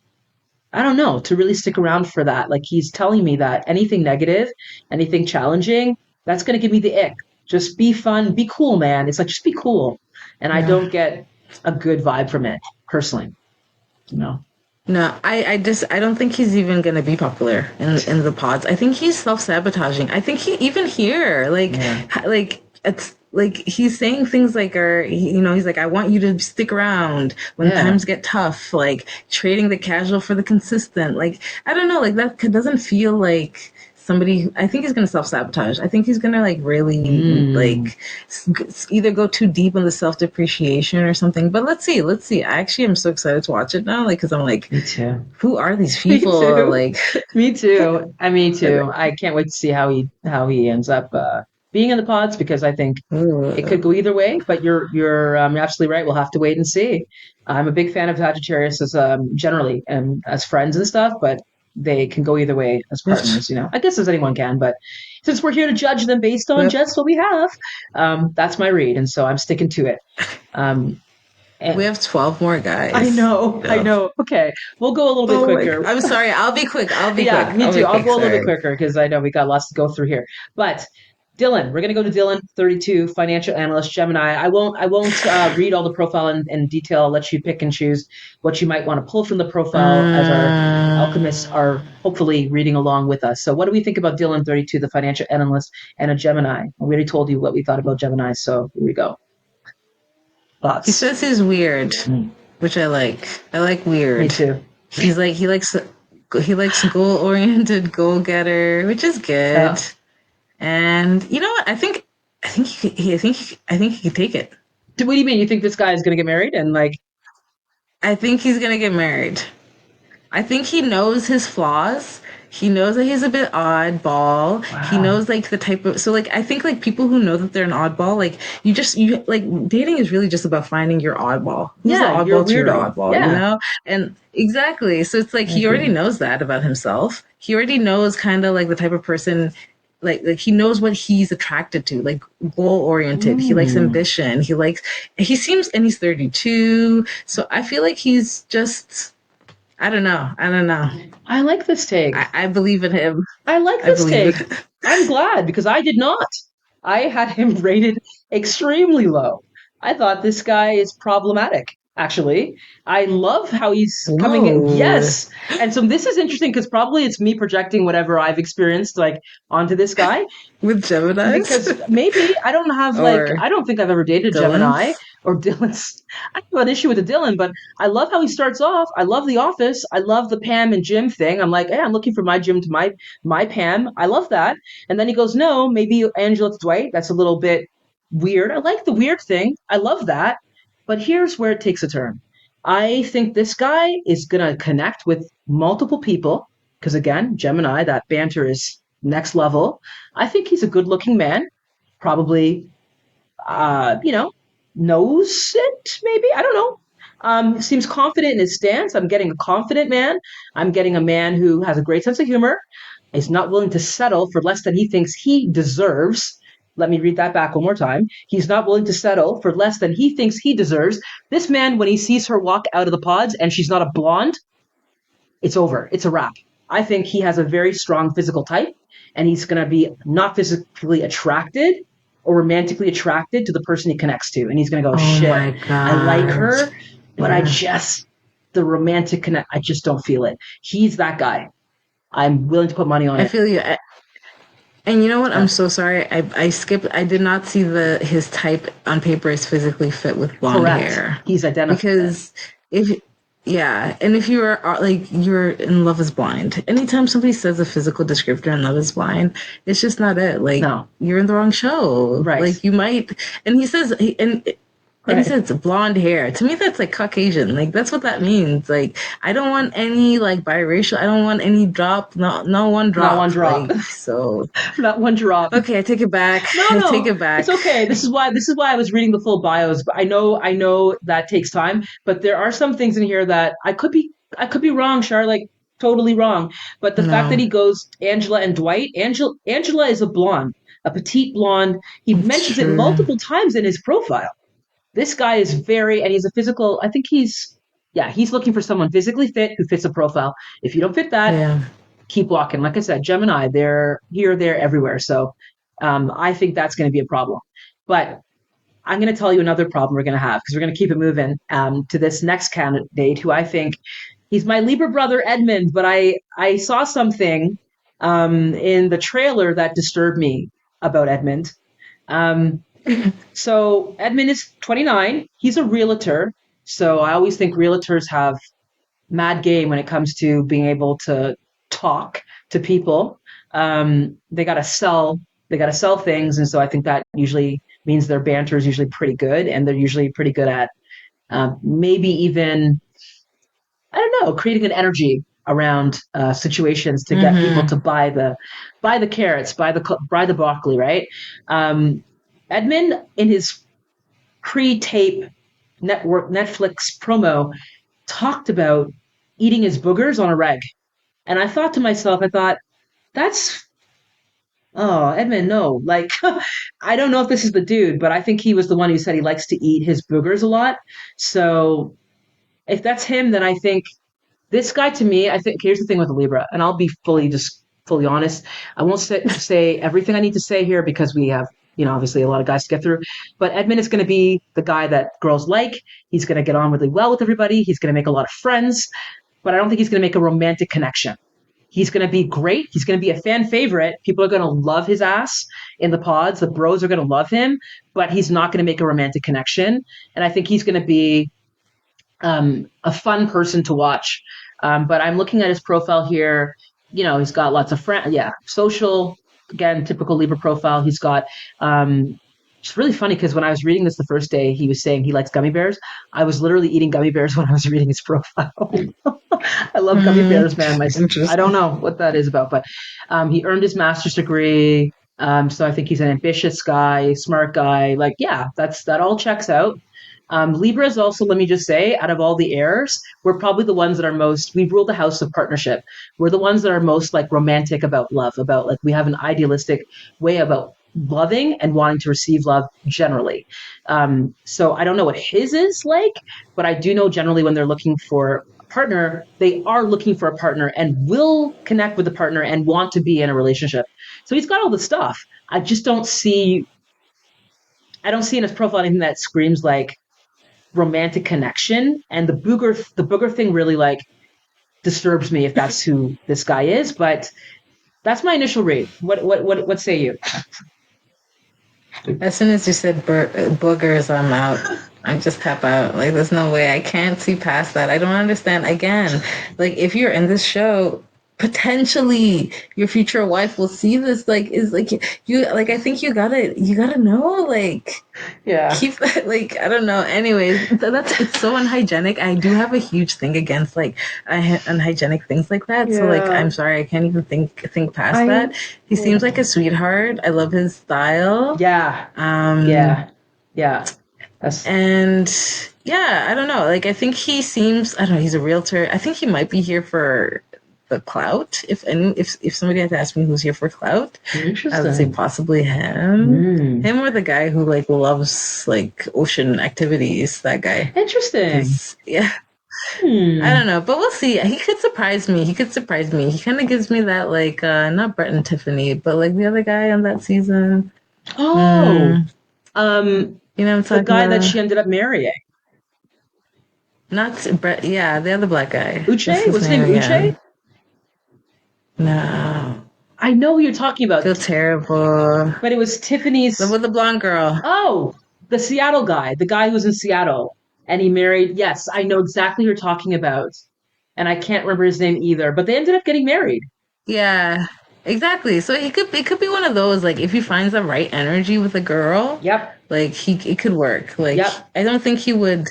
I don't know, to really stick around for that. Like he's telling me that anything negative, anything challenging, that's going to give me the ick. Just be fun, be cool, man. It's like just be cool. And I Yeah. don't get a good vibe from it personally, you know. No, I don't think he's even gonna be popular in the pods. I think he's self-sabotaging. I think he even here, Yeah. like it's like he's saying things like, or you know, he's like, I want you to stick around when Yeah. times get tough, like trading the casual for the consistent. Like I don't know, like that doesn't feel like somebody. I think he's gonna self-sabotage. I think he's gonna like really Mm. like either go too deep on the self-depreciation or something. But let's see. I actually am so excited to watch it now, like because I'm like, Me too. who are these Me people? too. Like, Me too. Me too. I can't wait to see how he ends up being in the pods because I think it ugh. could go either way. But you're absolutely right. We'll have to wait and see. I'm a big fan of Sagittarius as generally and as friends and stuff, but they can go either way as partners. You know, I guess as anyone can, but since we're here to judge them based on Yep. just what we have, that's my read, and so I'm sticking to it. Um, We and have 12 more I guys. know, I Yep. know. Okay, we'll go a little bit Oh my quicker. God. I'm sorry. I'll be quick. I'll be Yeah, quick. me I'll too. be I'll quick. go a little bit Sorry. quicker because I know we got lots to go through here. But Dylan, we're gonna go to Dylan, 32, financial analyst, Gemini. I won't read all the profile in detail. I'll let you pick and choose what you might want to pull from the profile as our alchemists are Mm, hopefully reading along with us. So, what do we think about Dylan, 32, the financial analyst, and a Gemini? We already told you what we thought about Gemini, so here we go. he Thoughts? says he's weird, Mm, which I like. I like me weird. too. He's like he likes goal oriented, goal getter, which is good. Yeah. And you know what? I think he could take it. What do you mean? You think this guy is gonna get married and like? I think he's gonna get married. I think he knows his flaws. He knows that he's a bit oddball. He Wow. knows like the type of so like I think like people who know that they're an oddball, like you like dating is really just about finding your oddball. Who's the Yeah, you're a oddball to your weirdo. oddball, you Yeah, know? And exactly. So it's like I he already agree. knows that about himself. He already knows kind of like the type of person like he knows what he's attracted to, like goal oriented. He likes Mm, ambition. He seems and he's 32. So I feel like he's just I don't know. I don't know. I like this take. I believe in him. I like I this believe in take. him. I'm glad because I did not. I had him rated extremely low. I thought this guy is problematic, actually. I love how he's coming in. Whoa. Yes. And so this is interesting because probably it's me projecting whatever I've experienced like onto this guy. With Geminis? Because maybe I don't have like Or I don't think I've ever dated Gemini Dylan's? or Dylan's. I have an issue with the Dylan, but I love how he starts off. I love The Office. I love the Pam and Jim thing. I'm like, hey, I'm looking for my Jim to my Pam. I love that. And then he goes, no, maybe Angela to Dwight. That's a little bit weird. I like the weird thing. I love that. But here's where it takes a turn. I think this guy is gonna connect with multiple people because again, Gemini, that banter is next level. I think he's a good looking man, probably, you know, knows it, maybe. I don't know. Seems confident in his stance. I'm getting a confident man. I'm getting a man who has a great sense of humor. He's not willing to settle for less than he thinks he deserves. Let me read that back one more time. He's not willing to settle for less than he thinks he deserves. This man, when he sees her walk out of the pods and she's not a blonde, it's over. It's a wrap. I think he has a very strong physical type, and he's going to be not physically attracted or romantically attracted to the person he connects to. And he's going to go, Oh shit, my I like god. her, but Yeah. the romantic connect, I just don't feel it. He's that guy. I'm willing to put money on I it. feel you. And you know what? I'm Yeah, so sorry. I skipped. I did not see the his type on paper is physically fit with blonde correct. hair, He's identified. because if yeah, and if you are like you're in Love Is Blind, anytime somebody says a physical descriptor in Love Is Blind, it's just not it. Like No, you're in the wrong show. right, Like you might, and he says and he right. says blonde hair. To me, that's like Caucasian. Like that's what that means. Like I don't want any like biracial. I don't want any drop. No one Not one drop. drop. Like so. Not one drop. Okay, I take it back. No, I take no, it it's back. okay. This is why I was reading the full bios. But I know that takes time. But there are some things in here that I could be wrong, Char, like totally wrong. But the fact that No, he goes Angela and Dwight, Angela is a blonde, a petite blonde. He it's mentions it true. multiple times in his profile. This guy is and he's a physical. I think yeah, he's looking for someone physically fit who fits a profile. If you don't fit that, Yeah. keep walking. Like I said, Gemini, they're here, there, everywhere. So I think that's going to be a problem. But I'm going to tell you another problem we're going to have because we're going to keep it moving to this next candidate who I think He's my Libra brother Edmund, but I saw something in the trailer that disturbed me about Edmund. Um, so Edmund is 29. He's a realtor. So I always think realtors have mad game when it comes to being able to talk to people. They got to sell. They got to sell things, and so I think that usually means their banter is usually pretty good, and they're usually pretty good at maybe even I don't know creating an energy around situations to get people to Mm-hmm. buy the carrots, buy the broccoli, right? Um, Edmund in his pre-tape network Netflix promo talked about eating his boogers on a reg. And I thought to myself, I thought, that's, oh, Edmund, no. Like, I don't know if this is the dude, but I think he was the one who said he likes to eat his boogers a lot. So if that's him, then I think this guy to me, I think, here's the thing with the Libra, and I'll be fully honest. I won't say everything I need to say here because we have, obviously a lot of guys to get through. But Edmund is going to be the guy that girls like. He's going to get on really well with everybody. He's going to make a lot of friends, but I don't think he's going to make a romantic connection. He's going to be great. He's going to be a fan favorite. People are going to love his ass in the pods. The bros are going to love him, but he's not going to make a romantic connection. And I think he's going to be a fun person to watch. But I'm looking at his profile here. He's got lots of friends. Yeah, social. Again, typical Libra profile. He's got. It's really funny because when I was reading this the first day, he was saying he likes gummy bears. I was literally eating gummy bears when I was reading his profile. I love gummy bears, man. I don't Interesting. know what that is about, but he earned his master's degree. So I think he's an ambitious guy, smart guy. Like, yeah, that all checks out. Libras also, let me just say, out of all the airs, we're probably the ones that are most, we rule the house of partnership. We're the ones that are most like romantic about love, about like we have an idealistic way about loving and wanting to receive love generally. So I don't know what his is like, but I do know generally when they're looking for a partner, they are looking for a partner and will connect with the partner and want to be in a relationship. So he's got all the stuff. I don't see in his profile anything that screams like romantic connection. And the booger thing really like disturbs me if that's who this guy is. But that's my initial read. What say you? As soon as you said boogers, I'm out. I just tap out. Like, there's no way. I can't see past that. I don't understand. Again, like, if you're in this show, potentially your future wife will see this. Like, is like you like. I think you gotta know. Like, Yeah. keep that. Like, I don't know. Anyways, that's it's so unhygienic. I do have a huge thing against like unhygienic things like that. So like, Yeah. I'm sorry, I can't even think past I that. He seems like a sweetheart. I love his style. yeah. Um, Yeah. Yeah. That's and yeah, I don't know. Like, I think he seems, I don't know, he's a realtor. I think he might be here for the clout. If somebody had to ask me who's here for clout, I would say interesting. possibly him. Mm. Him or the guy who like loves like ocean activities, that guy. Interesting. Cause yeah, I Hmm. don't know, but we'll see. He could surprise me. He could surprise me. He kind of gives me that like not Brett and Tiffany, but like the other guy on that season. Oh, Mm, um, you know what the I'm talking guy that about? she ended up marrying. Not Brett. Yeah, the other black guy. What's Uche? his What's his name name? Uche? again? No, I know who you're talking about, feel terrible. but it was Tiffany's. With the blonde girl. Oh, the Seattle guy, the guy who was in Seattle, and he married. Yes, I know exactly who you're talking about, and I can't remember his name either. But they ended up getting married. Yeah, exactly. So it could be one of those like if he finds the right energy with a girl, Yep, like he it could work. Like yep. I don't think he would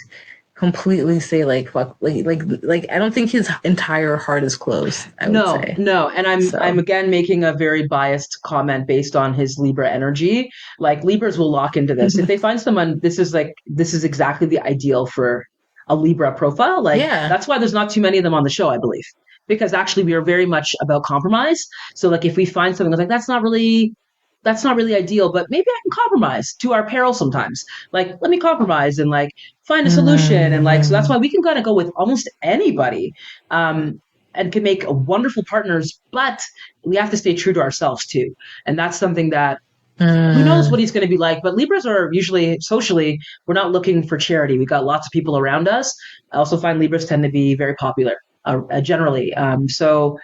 completely say like fuck like I don't think his entire heart is closed, I would No, say. no, and I'm So again making a very biased comment based on his Libra energy. Like Libras will lock into this. If they find someone, this is exactly the ideal for a Libra profile. Like yeah. that's why there's not too many of them on the show, I believe. Because actually we are very much about compromise. So like if we find something that's like that's not really ideal, but maybe I can compromise to our peril sometimes. Like let me compromise and like find a solution and like so that's Mm, why we can kind of go with almost anybody. Um, and can make wonderful partners, but we have to stay true to ourselves too. And that's something that who knows what mm, he's going to be like. But Libras are usually socially, we're not looking for charity. We got lots of people around us. I also find Libras tend to be very popular. generally. So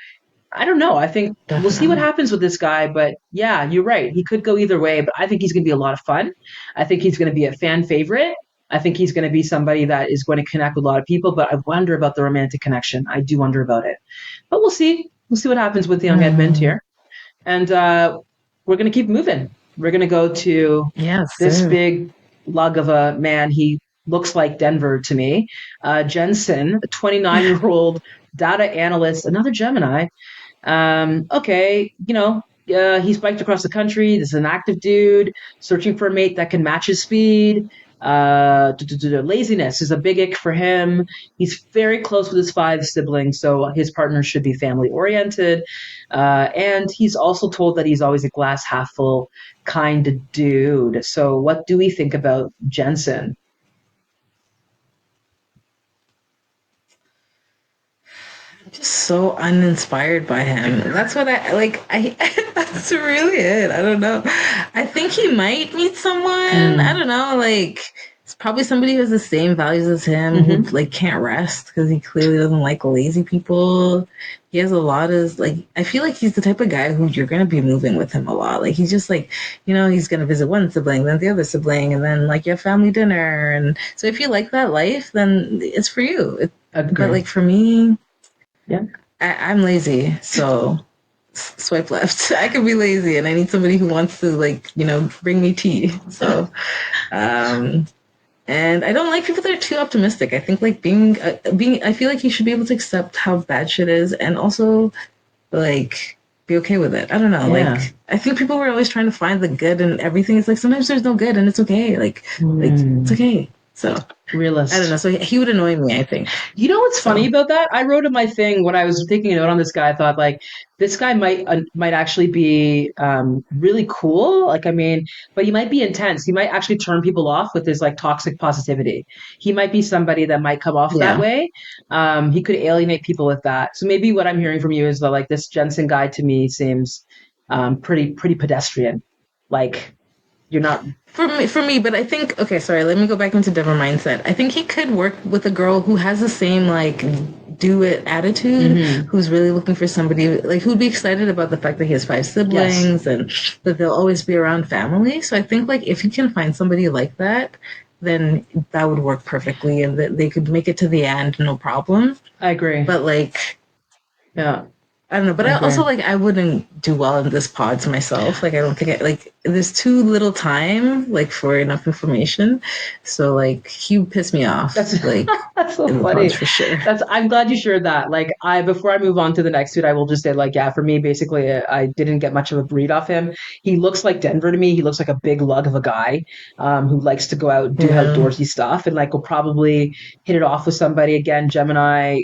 I don't know. I think we'll see what Definitely. happens with this guy, but yeah, you're right. He could go either way, but I think he's going to be a lot of fun. I think he's going to be a fan favorite. I think he's going to be somebody that is going to connect with a lot of people, but I wonder about the romantic connection. I do wonder about it. But we'll see. We'll see what happens with young Edmund Mm. here. And we're going to keep moving. We're going to go to Yes, this sir. big lug of a man. He looks like Denver to me. Jensen, a 29-year-old data analyst, another Gemini. Okay, he's biked across the country. This is an active dude searching for a mate that can match his speed. Laziness is a big ick for him. He's very close with his 5 siblings, so his partner should be family oriented. And he's also told that he's always a glass half full kind of dude. So, what do we think about Jensen? Just so uninspired by him. That's what I like. I that's really it. I don't know. I think he might meet someone. I Mm. don't know. Like it's probably somebody who has the same values as him who Mm-hmm. like can't rest because he clearly doesn't like lazy people. He has a lot of like. I feel like he's the type of guy who you're gonna be moving with him a lot. Like he's just like he's gonna visit one sibling, then the other sibling, and then like your family dinner. And so if you like that life, then it's for you. But Agree. like for me, Yeah. I'm lazy, so swipe left. I can be lazy, and I need somebody who wants to like bring me tea. So, um, and I don't like people that are too optimistic. I think like being. I feel like you should be able to accept how bad shit is, and also like be okay with it. I don't know. Yeah. Like I think people were always trying to find the good and everything. It's like sometimes there's no good, and it's okay. Like it's Mm. okay. So I don't know. Realist. So he would annoy me. I think You know what's funny so. about that? I wrote in my thing when I was taking a note on this guy. I thought like this guy might actually be really cool. Like I mean, but he might be intense. He might actually turn people off with his like toxic positivity. He might be somebody that might come off that Yeah. way. He could alienate people with that. So maybe what I'm hearing from you is that like this Jensen guy to me seems pretty pedestrian. Like you're not. For me, but I think okay, sorry, let me go back into Deborah mindset. I think he could work with a girl who has the same like do it attitude, Mhm. who's really looking for somebody like who'd be excited about the fact that he has 5 siblings Yes, and that they'll always be around family. So I think like if you can find somebody like that, then that would work perfectly and that they could make it to the end no problem. I agree. But like Yeah, I don't know, but I I agree. also like I wouldn't do well in this pods myself. Like I don't think like there's too little time like for enough information. So like he would piss me off That's like that's so in the pods funny. for sure. I'm glad you shared that. Like I before I move on to the next dude, I will just say like yeah, for me basically I didn't get much of a read off him. He looks like Denver to me. He looks like a big lug of a guy who likes to go out and do Yeah. outdoorsy stuff and like will probably hit it off with somebody again. Gemini,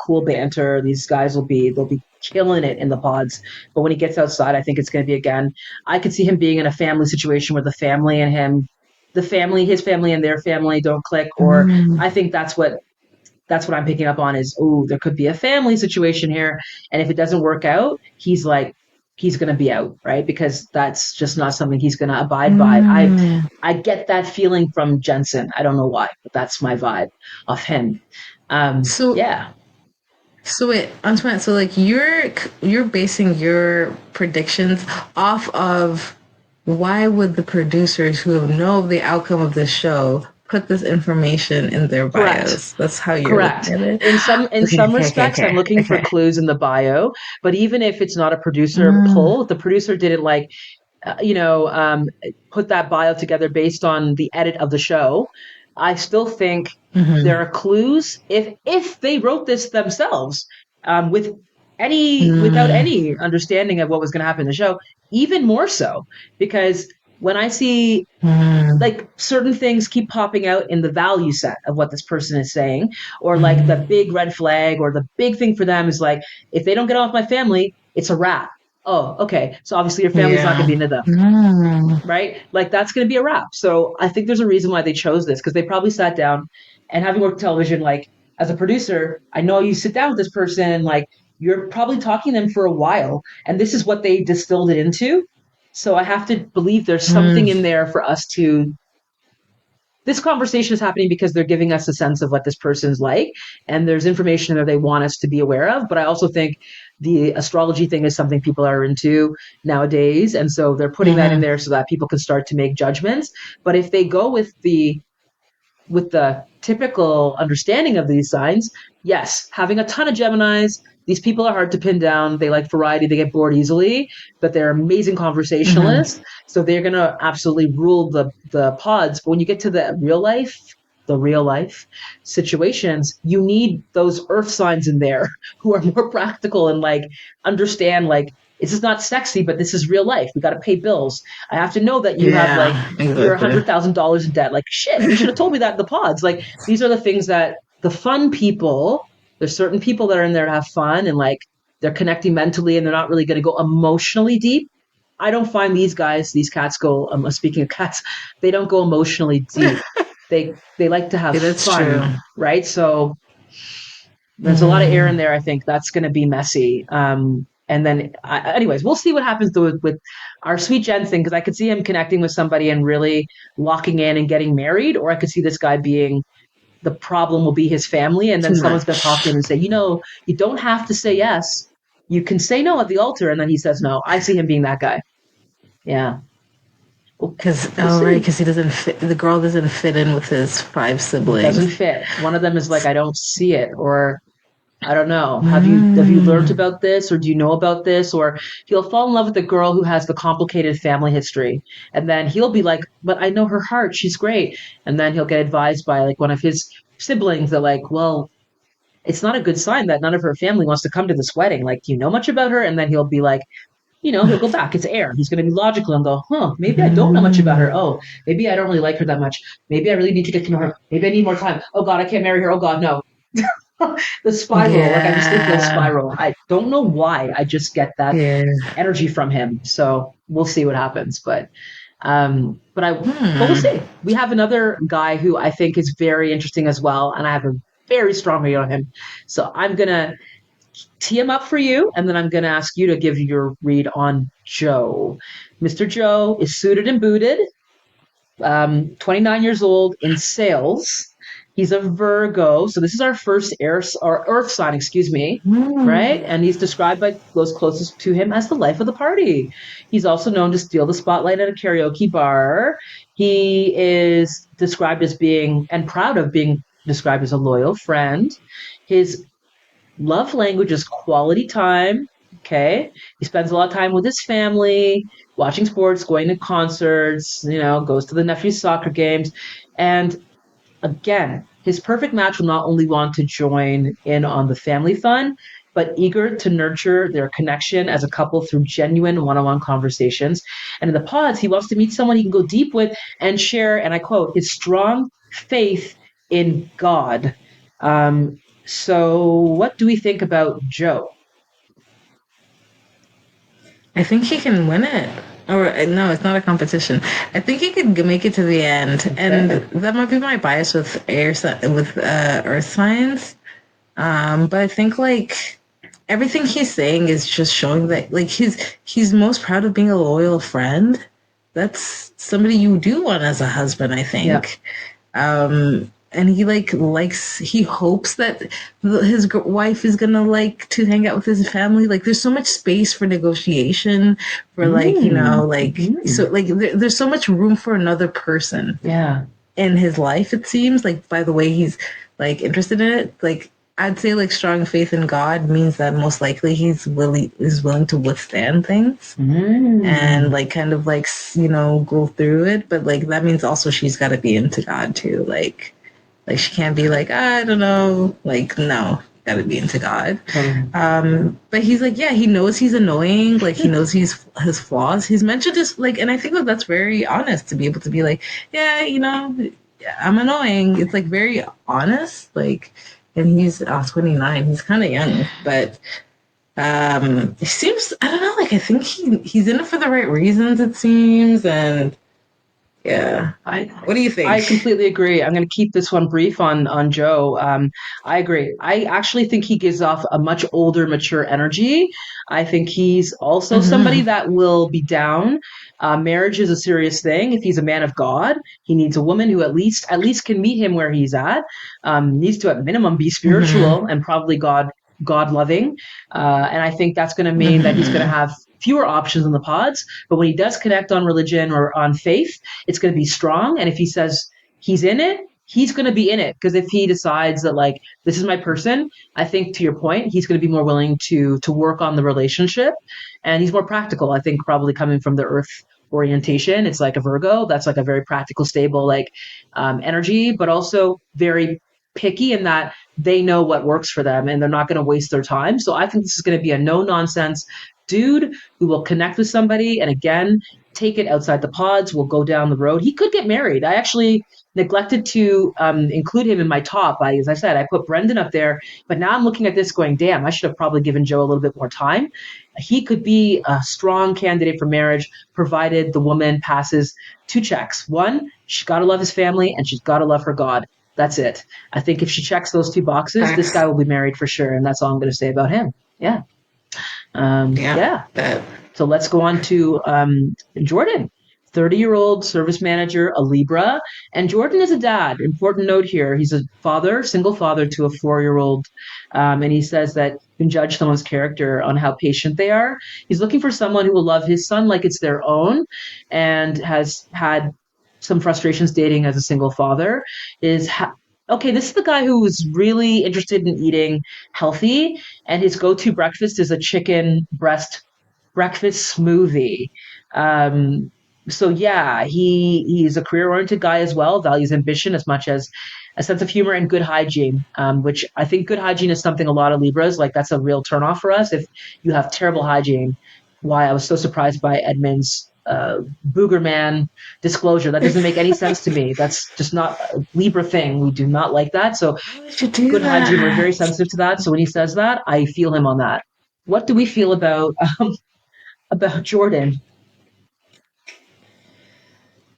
cool banter. These guys they'll be killing it in the pods. But when he gets outside, I think it's going to be again. I could see him being in a family situation where the family and him his family and their family don't click, or Mm. I think that's what I'm picking up on is, oh, there could be a family situation here. And if it doesn't work out, he's going to be out, right? Because that's just not something he's going to abide by. Mm. I get that feeling from Jensen. I don't know why, but that's my vibe of him. So Yeah, so wait, Antoinette, so like you're basing your predictions off of why would the producers who know the outcome of this show put this information in their correct. bios? That's how you're looking Correct. at it. In Okay, some okay, okay, respects, I'm okay, looking for okay. clues in the bio. But even if it's not a producer Mm, pull, if the producer didn't like you know, put that bio together based on the edit of the show, I still think there mm-hmm, are clues if they wrote this themselves with any without mm, any understanding of what was going to happen in the show, even more so because when I see mm, like certain things keep popping out in the value set of what this person is saying, or like the mm, big red flag or the big thing for them is like, if they don't get off my family, it's a wrap. Oh, okay. So obviously your family's not going to yeah. be into them, Mm, right? Like that's going to be a wrap. So I think there's a reason why they chose this because they probably sat down and having worked television, like as a producer, I know you sit down with this person and like you're probably talking to them for a while, and this is what they distilled it into. So I have to believe there's something mm. in there for us to this conversation is happening because they're giving us a sense of what this person's like, and there's information that they want us to be aware of. But I also think the astrology thing is something people are into nowadays, and so they're putting that in Mm-hmm. there so that people can start to make judgments. But if they go with the typical understanding of these signs, yes, having a ton of Geminis, these people are hard to pin down. They like variety, they get bored easily, but they're amazing conversationalists. Mm-hmm. So they're going to absolutely rule the pods. But when you get to the real life situations, you need those earth signs in there who are more practical and like understand like this is not sexy, but this is real life. We got to pay bills. I have to know that you have like Yeah, you're exactly. $100,000 in debt. Like shit, you should have told me that in the pods. Like these are the things that the fun people. There's certain people that are in there to have fun and like they're connecting mentally and they're not really going to go emotionally deep. I don't find these guys, these cats go. Speaking of cats, they don't go emotionally deep. They like to have Yeah, that's true. fun, right? So there's a lot of air in Mm. there. I think that's going to be messy. And then, anyways, we'll see what happens with our sweet Jen thing because I could see him connecting with somebody and really locking in and getting married, or I could see this guy being the problem will be his family, and then Too someone's going to talk to much. him and say, you don't have to say yes. You can say no at the altar, and then he says no. I see him being that guy. Yeah, Because we'll oh right, see. because he doesn't fit. The girl doesn't fit in with his 5 Doesn't siblings. fit. One of them is like, I don't see it, or I don't know. Have you learned Mm. about this or do you know about this? Or he'll fall in love with the girl who has the complicated family history. And then he'll be like, but I know her heart. She's great. And then he'll get advised by like one of his siblings that like, well, it's not a good sign that none of her family wants to come to this wedding. Like, do you know much about her? And then he'll be like, he'll go back. It's air. He's going to be logical and go, maybe I don't know much about her. Mm. Oh, maybe I don't really like her that much. Maybe I really need to get to know her. Maybe I need more time. Oh God, I can't marry her. Oh God, no. The spiral, like I just think he'll Yeah. spiral. I don't know why. I just get that Yeah. energy from him. So we'll see what happens. But we'll Hmm. see. We have another guy who I think is very interesting as well, and I have a very strong read on him. So I'm gonna tee him up for you, and then I'm gonna ask you to give your read on Joe. Mr. Joe is suited and booted. 29 years old in sales. He's a Virgo. So this is our first air or earth sign, excuse me, right? Hmm. And he's described by those closest to him as the life of the party. He's also known to steal the spotlight at a karaoke bar. He is described as being and proud of being described as a loyal friend. His love language is quality time. Okay. He spends a lot of time with his family, watching sports, going to concerts, goes to the nephew's soccer games. And again, his perfect match will not only want to join in on the family fun, but eager to nurture their connection as a couple through genuine one-on-one conversations. And in the pods, he wants to meet someone he can go deep with and share, and I quote, his strong faith in God. So what do we think about Joe? I think he can win it. Or no, it's not a competition. I think he could make it to the end, and Okay. that might be my bias with Earth signs. But I think like everything he's saying is just showing that like he's most proud of being a loyal friend. That's somebody you do want as a husband, I Yeah. think. And he he hopes that his wife is gonna like to hang out with his family. Like there's so much space for negotiation, for like Mm-hmm. so like there's so much room for another person Yeah. in his life. It seems like by the way he's like interested in it. Like I'd say like strong faith in God means that most likely he's willing to withstand things and Mm. like kind of like go through it. But like that means also she's got to be into God too. Like she can't be like, I don't know. Like, no, gotta be into God. Totally. But he's like, yeah, he knows he's annoying. Like he knows he's his flaws. He's mentioned his like, and I think that that's very honest to be able to be like, yeah, I'm annoying. It's like very honest. Like, and he's 29. He's kind of young, but he seems. I don't know. Like I think he's in it for the right reasons. It seems, and Yeah. I What do you I think? completely agree. I'm going to keep this one brief on Joe. I agree. I actually think he gives off a much older, mature energy. I think he's also somebody Hmm. that will be down. Marriage is a serious thing. If he's a man of God, he needs a woman who at least can meet him where he's at. Needs to at minimum be Hmm. spiritual and probably God loving. And I think that's going to mean that he's going to Hmm. have fewer options in the pods. But when he does connect on religion or on faith, it's going to be strong. And if he says he's in it, he's going to be in it. Because if he decides that like this is my person, I think to your point, he's going to be more willing to work on the relationship, and he's more practical. I think probably coming from the Earth orientation, it's like a Virgo. That's like a very practical, stable like energy, but also very picky in that they know what works for them and they're not going to waste their time. So I think this is going to be a no nonsense dude who will connect with somebody and again take it outside the pods, will go down the road. He could get married. I actually neglected to include him in my top. As I said, I put Brendan up there, but now I'm looking at this going, damn, I should have probably given Joe a little bit more time. He could be a strong candidate for marriage, provided the woman passes two checks. One, she's got to love his family and she's got to love her God. That's it. I think if she checks those two boxes, this guy Facts. will be married for sure. And that's all I'm going to say about him. Yeah. Yeah. Yeah. That. So let's go on to Jordan, 30-year-old service manager, a Libra. And Jordan is a dad. Important note here. He's a father, single father to a 4-year-old. And he says that you can judge someone's character on how patient they are. He's looking for someone who will love his son like it's their own and has had some frustrations dating as a single father. Okay, this is the guy who's really interested in eating healthy, and his go-to breakfast is a chicken breast breakfast smoothie. Um, so yeah, he's a career oriented guy as well, values ambition as much as a sense of humor and good hygiene, which I think good hygiene is something a lot of Libras like. That's a real turnoff for us. If you have terrible hygiene, why I was so surprised by Edmund's Booger Man disclosure. That doesn't make any sense to me. That's just not a Libra thing. We do not like that. So We should do good hygiene, we're very that. sensitive to that. So when he says that, I feel him on that. What do we feel about Jordan?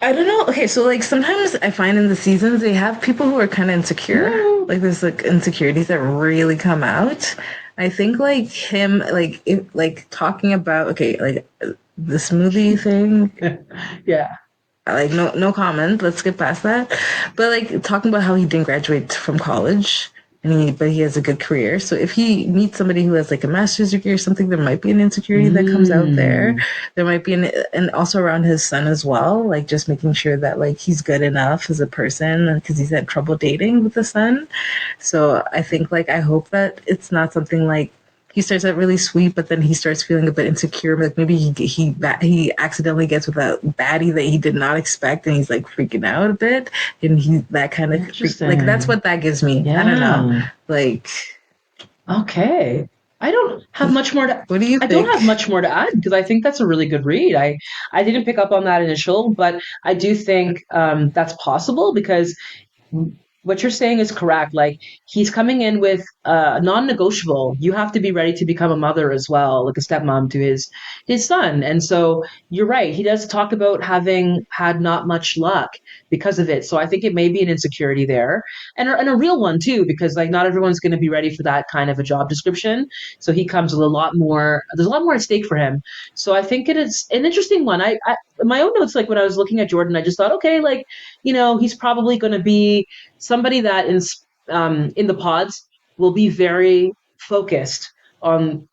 I don't know. Okay, so like sometimes I find in the seasons they have people who are kind of insecure. Mm, Like there's like insecurities that really come out. I think like him, like like talking about okay, like the smoothie thing. yeah. Like no comment. Let's get past that. But like talking about how he didn't graduate from college and he has a good career. So if he meets somebody who has like a master's degree or something, there might be an insecurity that comes out there. Mm, There might be and also around his son as well, like just making sure that like he's good enough as a person because he's had trouble dating with the son. So I think like I hope that it's not something like he starts out really sweet, but then he starts feeling a bit insecure. Like maybe he accidentally gets with a baddie that he did not expect, and he's like freaking out a bit. And he that kind of like that's interesting. what that gives me. I don't know. Yeah. Like, Okay. I don't have much more to what do you I don't have think? much more to add because I think that's a really good read. I didn't pick up on that initial, but I do think that's possible because what you're saying is correct. Like he's coming in with non-negotiable. You have to be ready to become a mother as well, like a stepmom to his son. And so you're right. He does talk about having had not much luck because of it. So I think it may be an insecurity there, and a real one too, because like not everyone's going to be ready for that kind of a job description. So he comes with a lot more. There's a lot more at stake for him. So I think it is an interesting one. I my own notes, like when I was looking at Jordan, I just thought, okay, like he's probably going to be somebody that in the pods will be very focused on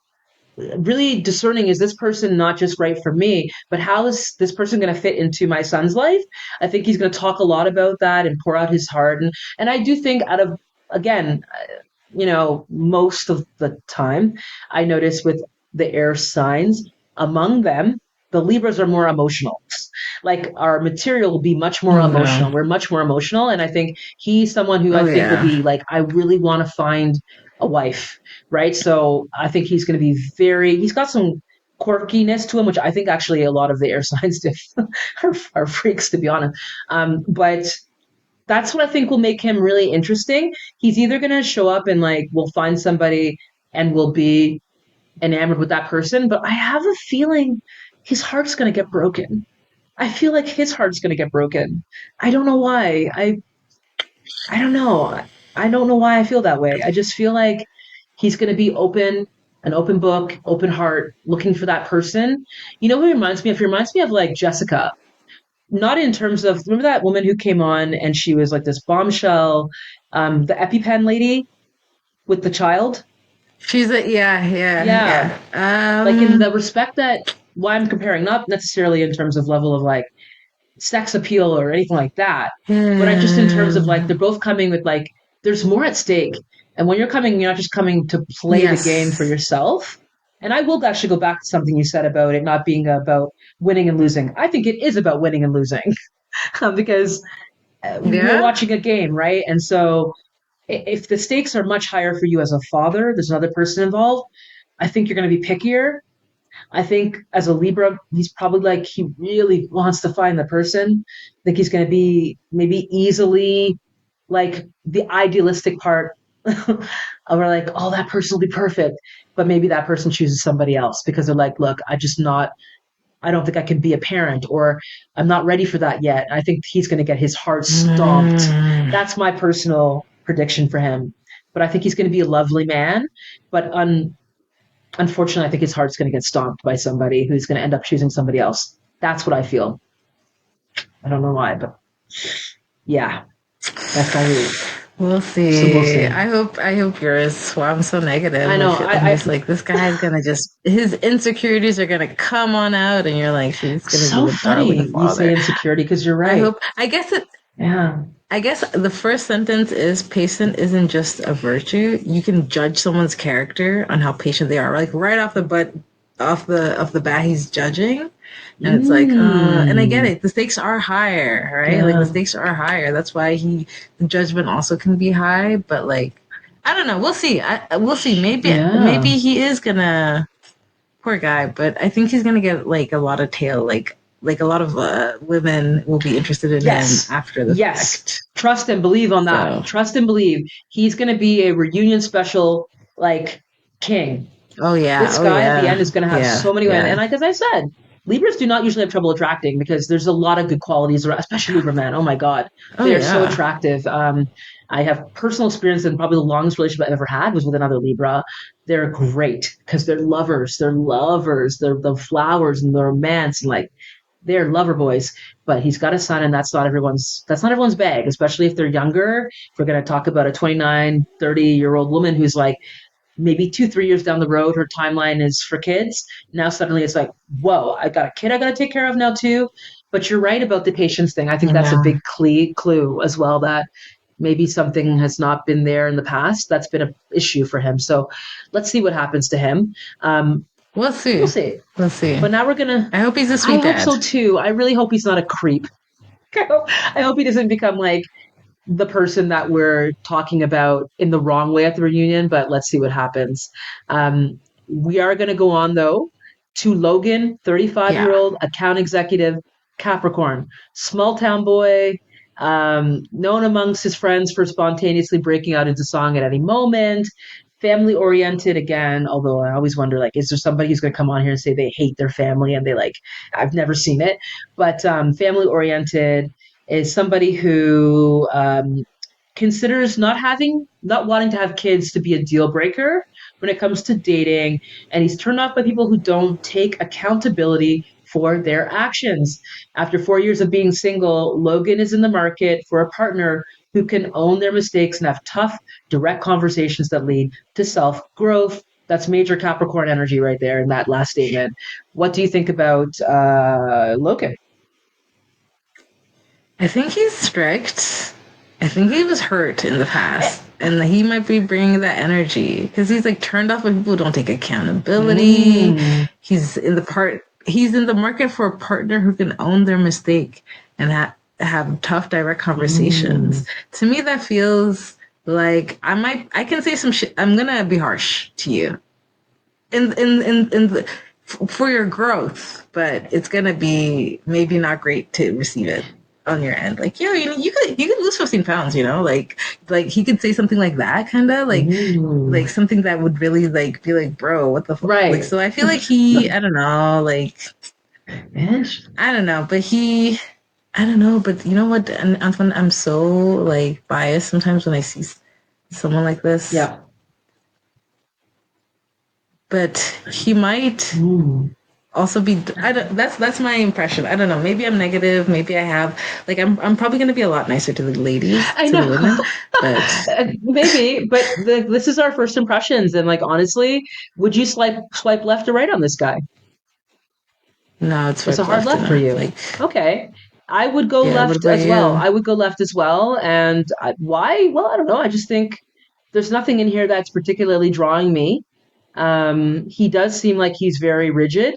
really discerning, is this person not just right for me, but how is this person going to fit into my son's life? I think he's going to talk a lot about that and pour out his heart. And I do think out of, again, most of the time, I notice with the air signs, among them, the Libras are more emotional. Like our material will be much more Oh no. emotional. We're much more emotional. And I think he's someone who I Oh think will yeah. be like, I really want to find a wife, right? So I think he's going to be he's got some quirkiness to him, which I think actually a lot of the air signs do are freaks, to be honest. But that's what I think will make him really interesting. He's either going to show up and like we'll find somebody and we'll be enamored with that person, but I have a feeling his heart's going to get broken. I feel like his heart's going to get broken. I don't know why. I don't know. I don't know why I feel that way. I just feel like he's going to be open, an open book, open heart, looking for that person. You know who he reminds me of? He reminds me of like Jessica. Not in terms of, remember that woman who came on and she was like this bombshell, the EpiPen lady with the child? She's a Yeah. yeah. Like in the respect that, why I'm comparing, not necessarily in terms of level of like sex appeal or anything like that, but I just in terms of like they're both coming with like there's more at stake. And when you're coming, you're not just coming to play the game for yes, yourself. And I will actually go back to something you said about it not being about winning and losing. I think it is about winning and losing because we're yeah. watching a game, right? And so if the stakes are much higher for you as a father, there's another person involved. I think you're going to be pickier. I think as a Libra, he's probably like he really wants to find the person. I think he's going to be maybe easily like the idealistic part of like, oh, that person will be perfect, but maybe that person chooses somebody else because they're like, look, I don't think I can be a parent, or I'm not ready for that yet. I think he's going to get his heart stomped. Mm. That's my personal prediction for him. But I think he's going to be a lovely man, but unfortunately, I think his heart's going to get stomped by somebody who's going to end up choosing somebody else. That's what I feel. I don't know why, but yeah, that's my read. We'll So we'll see. see. I hope yours. Well, I'm so I negative. know. I'm just like this guy's gonna just his insecurities are gonna come on out, and you're like he's gonna be So the darling funny you say father. insecurity because you're I right. hope. I guess it. Yeah. I guess the first sentence is patient isn't just a virtue. You can judge someone's character on how patient they are. Like right off the bat, he's judging, and it's like, and I get Mm, it. The stakes are higher, right? Like the yeah. stakes are higher. That's why the judgment also can be high. But like, I don't know. We'll see. We'll see. Yeah. Maybe he is gonna poor guy, but I think he's gonna get like a lot of tail. Like a lot of women will be interested in him Yes. after the Yes. fact. Trust and believe on that. So, Trust and believe. He's going to be a reunion special, like king. This oh guy at the end yeah, is going to have yeah, so many women. And yeah. like as I said, Libras do not usually have trouble attracting because there's a lot of good qualities, especially Libra men. Oh my God, Oh they are so yeah. attractive. I have personal experience, and probably the longest relationship I've ever had was with another Libra. They're great because they're lovers. They're lovers. They're the flowers and the romance and like they're lover boys. But he's got a son, and that's not everyone's bag, especially if they're younger. If we're going to talk about a 29, 30-year-old woman who's like maybe 2, 3 years down the road, her timeline is for kids. Now suddenly it's like, whoa, I got a kid I got to take care of now too. But you're right about the patience thing. I think that's a Yeah. big clue as well that maybe something has not been there in the past. That's been an issue for him. So let's see what happens to him. We'll We'll see. see. We'll see. But now we're gonna. I hope he's a I sweet hope dad. so too. I really hope he's not a creep. I hope he doesn't become like the person that we're talking about in the wrong way at the reunion, but let's see what happens. We are going to go on, though, to Logan, 35-year Yeah. old account executive, Capricorn, small town boy, known amongst his friends for spontaneously breaking out into song at any moment. Family oriented again, although I always wonder, like, is there somebody who's going to come on here and say they hate their family and they like, I've never seen it, but family oriented is somebody who considers not wanting to have kids to be a deal breaker when it comes to dating, and he's turned off by people who don't take accountability for their actions. After 4 years of being single, Logan is in the market for a partner who can own their mistakes and have tough, direct conversations that lead to self growth. That's major Capricorn energy right there in that last statement. What do you think about Logan? I think he's strict. I think he was hurt in the past. And he might be bringing that energy because he's like turned off when people don't take accountability. Mm, He's in the market for a partner who can own their mistake and have tough, direct mm, conversations. To me, that feels like I can say some shit. I'm gonna be harsh to you for your growth, but it's gonna be maybe not great to receive it on your end. Like, yo, you could lose 15 pounds, like he could say something like that, kind of like mm. something that would really like be like, bro, what the fuck? Like, Right. so I feel like I don't know, like And I don't know, but I don't know, but you know what, Antoine, I'm so like biased sometimes when I see someone like this, yeah. but he might Mm. also be. I don't, that's my impression. I don't know. Maybe I'm negative. Maybe I have like I'm probably gonna be a lot nicer to the ladies, I to the know. women, but Maybe, but this is our first impressions, and like honestly, would you swipe left or right on this guy? no, it's It's a swipe hard left, left and for you. like Okay. I would go yeah. What left about as well. you? I would go left as well. And why? Well, I don't know. I just think there's nothing in here that's particularly drawing me. He does seem like he's very rigid.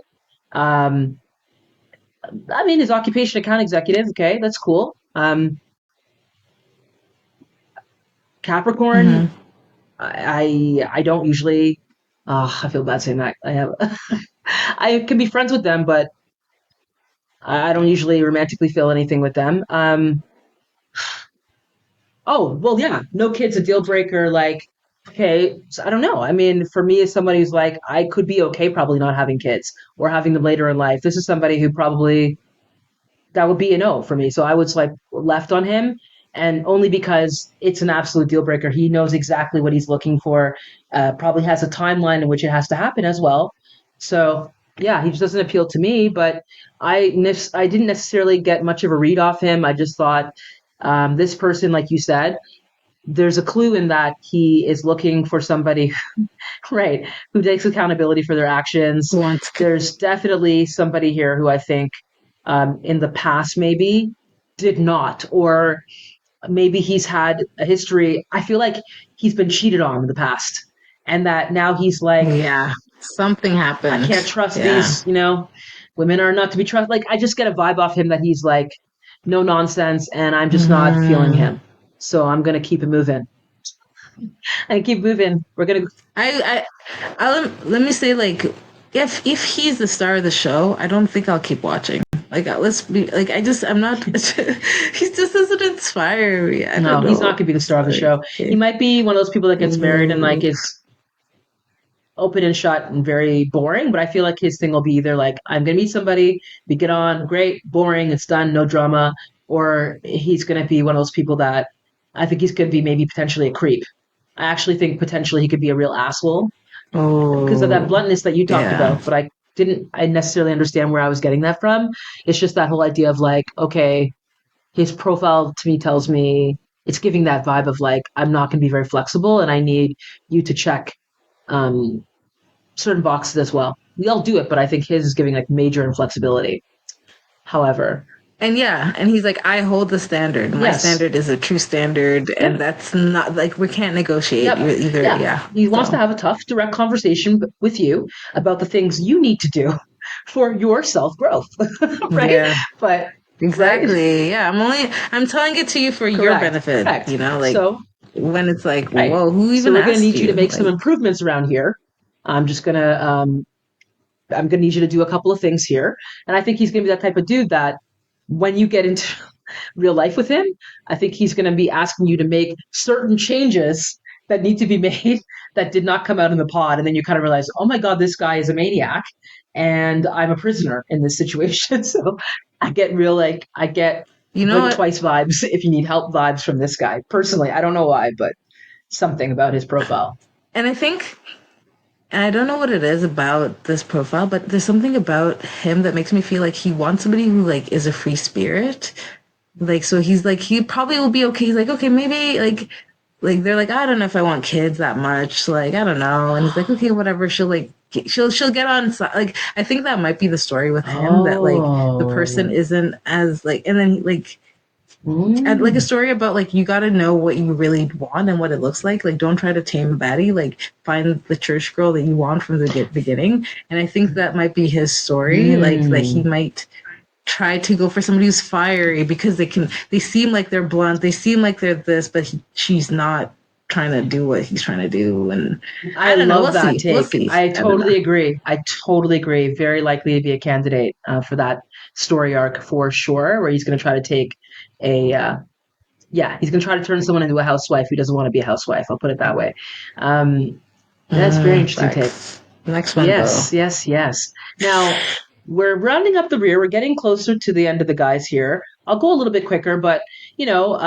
Um, I mean, his occupation account executive. Okay, that's cool. Capricorn. Mm-hmm. I don't usually. I feel bad saying that. I have. I can be friends with them, but I don't usually romantically feel anything with them. Oh, well, yeah, no kid's a deal breaker. Like, okay, so I don't know. I mean, for me, as somebody who's like, I could be okay probably not having kids or having them later in life. This is somebody who probably that would be a no for me. So I would swipe left on him, and only because it's an absolute deal breaker. He knows exactly what he's looking for. Probably has a timeline in which it has to happen as well. So yeah, he just doesn't appeal to me. But I didn't necessarily get much of a read off him. I just thought this person, like you said, there's a clue in that he is looking for somebody, right, who takes accountability for their actions. Who wants? There's definitely somebody here who I think in the past maybe did not, or maybe he's had a history. I feel like he's been cheated on in the past, and that now he's like, Yeah, something I happened. can't trust Yeah. these, women are not to be trusted. Like, I just get a vibe off him that he's like, no nonsense, and I'm just not feeling Mm. him. So I'm going to keep it moving and keep moving. We're going to, Let me say like if he's the star of the show, I don't think I'll keep watching. Like let's be like I'm not. He just doesn't inspire me. I don't no, he's not know. going to be the star of the show. He Sorry. might be one of those people that gets married and like Ooh. is open and shut and very boring, but I feel like his thing will be either like, I'm going to meet somebody, we get on, great, boring, it's done, no drama, or he's going to be one of those people that I think he's going to be maybe potentially a creep. I actually think potentially he could be a real asshole because of that Oh. bluntness that you talked Yeah. about, but I necessarily understand where I was getting that from. It's just that whole idea of like, okay, his profile to me tells me it's giving that vibe of like, I'm not going to be very flexible and I need you to check um, certain boxes as well. We all do it, but I think his is giving like major inflexibility. However, And yeah, and he's like, I hold the standard. My yes, standard is a true standard, and yep, that's not like we can't negotiate. You're yep, either, yeah. yeah. He wants to So have a tough, direct conversation with you about the things you need to do for your self growth, right? yeah, But right, exactly. Yeah, I'm telling it to you for your correct, benefit. correct. Like So when it's like, right, whoa, who so even we're gonna asked need you to you? make some Like, improvements around here. I'm just gonna I'm gonna need you to do a couple of things here, and I think he's gonna be that type of dude that when you get into real life with him, I think he's going to be asking you to make certain changes that need to be made that did not come out in the pod. And then you kind of realize, oh my God, this guy is a maniac and I'm a prisoner in this situation. So I get you know blink what? twice vibes if you need help vibes from this guy. Personally, I don't know why, but something about his profile. And I think, and I don't know what it is about this profile, but there's something about him that makes me feel like he wants somebody who like is a free spirit. Like, so he's like, he probably will be okay. He's like, okay, maybe like they're like, I don't know if I want kids that much. Like, I don't know. And he's like, okay, whatever. She'll get on. Like, I think that might be the story with him that like the person Oh. isn't as like, and then like, like a Mm. story about like you got to know what you really want and what it looks like. Like, don't try to tame a baddie. Like, find the church girl that you want from the beginning. And I think that might be his story. Like, that he Mm. might try to go for somebody who's fiery because they seem like they're blunt, they seem like they're this, but she's not trying to do what he's trying to do. And I I don't know, love that we'll take. see, I I don't know. totally agree. I totally agree. Very likely to be a candidate for that story arc for sure, where he's going to try to take he's going to try to turn someone into a housewife who doesn't want to be a housewife. I'll put it that way. That's a very interesting take. Facts. Next one, go. Yes, yes, yes. Now, we're rounding up the rear. We're getting closer to the end of the guys here. I'll go a little bit quicker, but you know,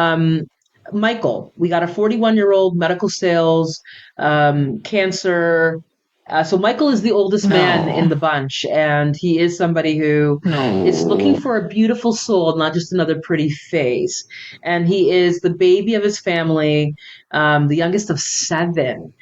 Michael, we got a 41-year-old medical sales, cancer. So Michael is the oldest man in No, the bunch, and he is somebody who is looking no. for a beautiful soul, not just another pretty face. And he is the baby of his family, the youngest of seven.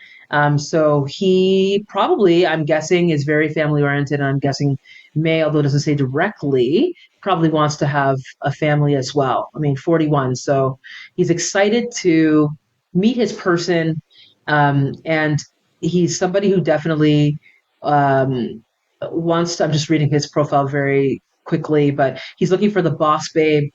So he probably, I'm guessing, is very family oriented. And I'm guessing may, although it doesn't say directly, probably wants to have a family as well. I mean, 41. So he's excited to meet his person. And he's somebody who definitely wants to, I'm just reading his profile very quickly, but he's looking for the boss babe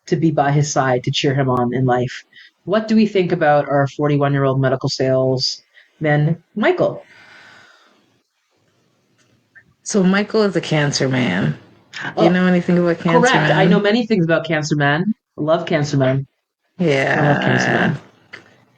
to be by his side to cheer him on in life. What do we think about our 41-year-old medical salesman, Michael? So Michael is a Cancer man. Do you Oh, know anything about Cancer correct. I know man? many things about Cancer Men. I love Cancer Men. I love Cancer Yeah. Men.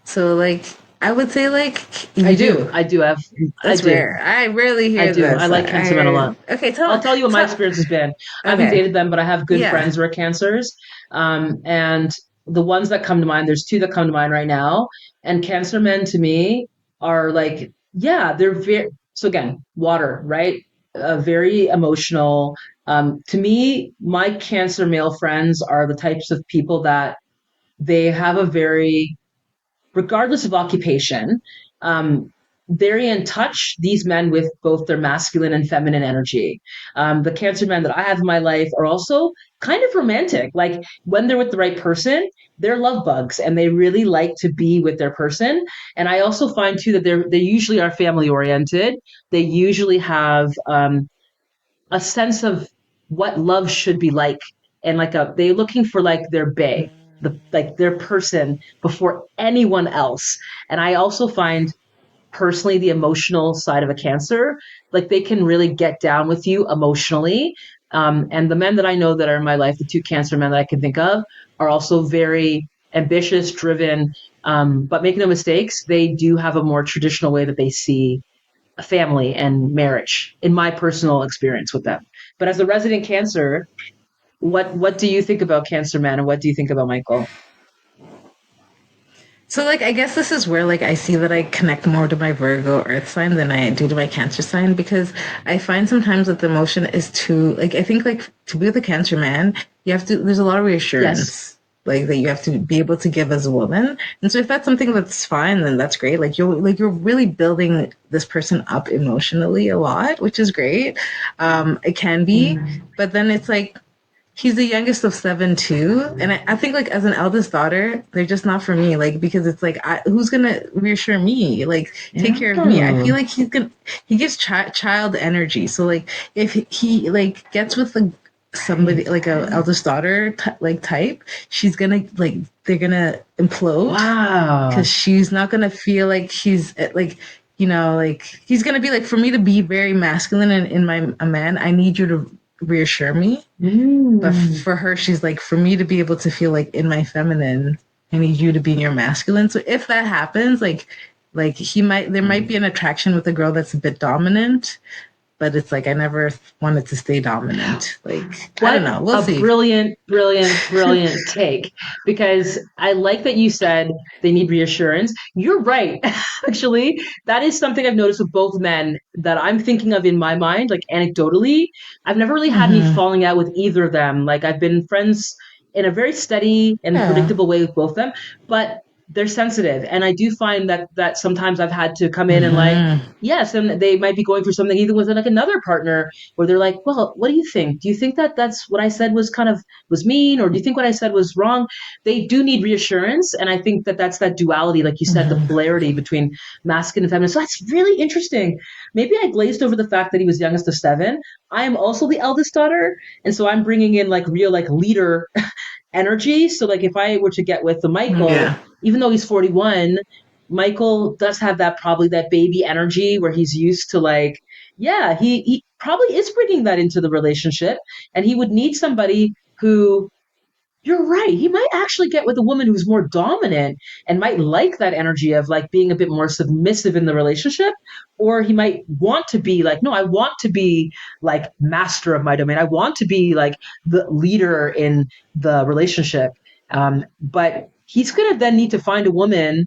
So like I would say like I you do. do. I do have. I That's do. rare. I rarely I hear do. I this. like Cancer Men a lot. Okay, I'll tell you what my tell experience has been. I haven't okay. dated them, but I have good Yeah. friends who are cancers. And the ones that come to mind, there's two that come to mind right now. And Cancer Men to me are like, yeah, they're very, so again, water, right? Very emotional. To me, my Cancer male friends are the types of people that they have a very, regardless of occupation, um, very in touch, these men, with both their masculine and feminine energy. The Cancer men that I have in my life are also kind of romantic. Like when they're with the right person, they're love bugs and they really like to be with their person. And I also find too that they usually are family oriented. They usually have a sense of what love should be like, and like they're looking for like their bae, like their person before anyone else. And I also find personally the emotional side of a cancer, like they can really get down with you emotionally. And the men that I know that are in my life, the two Cancer men that I can think of, are also very ambitious, driven. But make no mistakes, they do have a more traditional way that they see a family and marriage, in my personal experience with them. But as a resident Cancer, what do you think about Cancer men, and what do you think about Michael? So like I guess this is where like I see that I connect more to my Virgo earth sign than I do to my Cancer sign, because I find sometimes that the emotion is too like I think like to be with a Cancer man, you have to there's a lot of Yes. reassurance like that you have to be able to give as a woman. And so if that's something that's fine, then that's great. You're really building this person up emotionally a lot, which is great. It can be, Mm. but then it's like he's the youngest of seven too, and I think like as an eldest daughter, they're just not for me. Like because it's like who's gonna reassure me? Like take Yeah. care of me. I feel like he gives child energy. So like if he like gets with like somebody like a eldest daughter like type, she's gonna like they're gonna implode because Wow. she's not gonna feel like she's like like he's gonna be like for me to be very masculine and in my a man, I need you to reassure me, but Mm. for her, she's like, for me to be able to feel like in my feminine, I need you to be in your masculine. So if that happens, like there might be an attraction with a girl that's a bit dominant, but it's like I never wanted to stay dominant. Like I don't What know. We'll a see. brilliant, brilliant, brilliant take. Because I like that you said they need reassurance. You're right. Actually, that is something I've noticed with both men that I'm thinking of in my mind, like anecdotally. I've never really had any Mm-hmm. falling out with either of them. Like I've been friends in a very steady and Yeah. predictable way with both of them, but they're sensitive. And I do find that sometimes I've had to come in and like, Mm-hmm. yes, and they might be going through something even with like another partner where they're like, well, what do you think? Do you think that that's what I said was kind of was mean, or do you think what I said was wrong? They do need reassurance, and I think that that's that duality, like you said, the Mm-hmm. polarity between masculine and feminine. So that's really interesting. Maybe I glazed over the fact that he was youngest of seven. I am also the eldest daughter, and so I'm bringing in like real like leader energy. So like if I were to get with the Michael, Yeah. even though he's 41, Michael does have that probably that baby energy where he's used to like, yeah, he probably is bringing that into the relationship, and he would need somebody who you're right. He might actually get with a woman who's more dominant and might like that energy of like being a bit more submissive in the relationship. Or he might want to be like, no, I want to be like master of my domain. I want to be like the leader in the relationship. But he's going to then need to find a woman.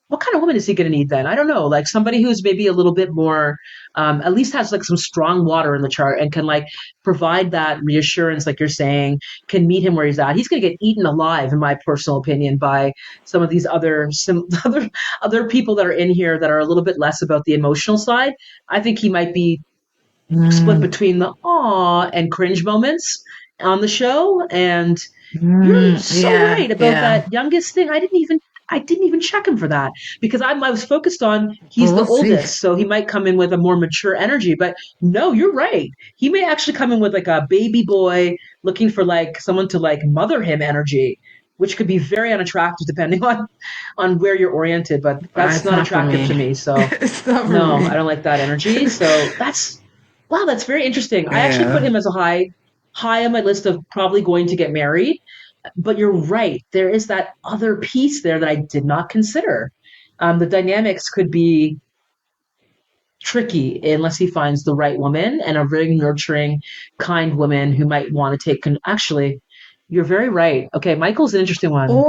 What kind of woman is he going to need then? I don't know. Like somebody who's maybe a little bit more, at least has like some strong water in the chart and can like provide that reassurance, like you're saying, can meet him where he's at. He's going to get eaten alive, in my personal opinion, by some of these other people that are in here that are a little bit less about the emotional side. I think he might be split Mm, between the awe and cringe moments on the show. And you're so yeah, right about yeah. that youngest thing. I didn't even check him for that because I was focused on Well, he's the we'll see. oldest, so he might come in with a more mature energy. But no, you're right. He may actually come in with like a baby boy looking for like someone to like mother him energy, which could be very unattractive depending on where you're oriented. But that's It's not not for attractive me. to me. So It's not for no, I me. don't like that energy. So that's wow, that's very interesting. I actually put Yeah. him as a high on my list of probably going to get married. But you're right. There is that other piece there that I did not consider. The dynamics could be tricky unless he finds the right woman and a very nurturing, kind woman who might want to take. Actually, you're very right. Okay, Michael's an interesting one.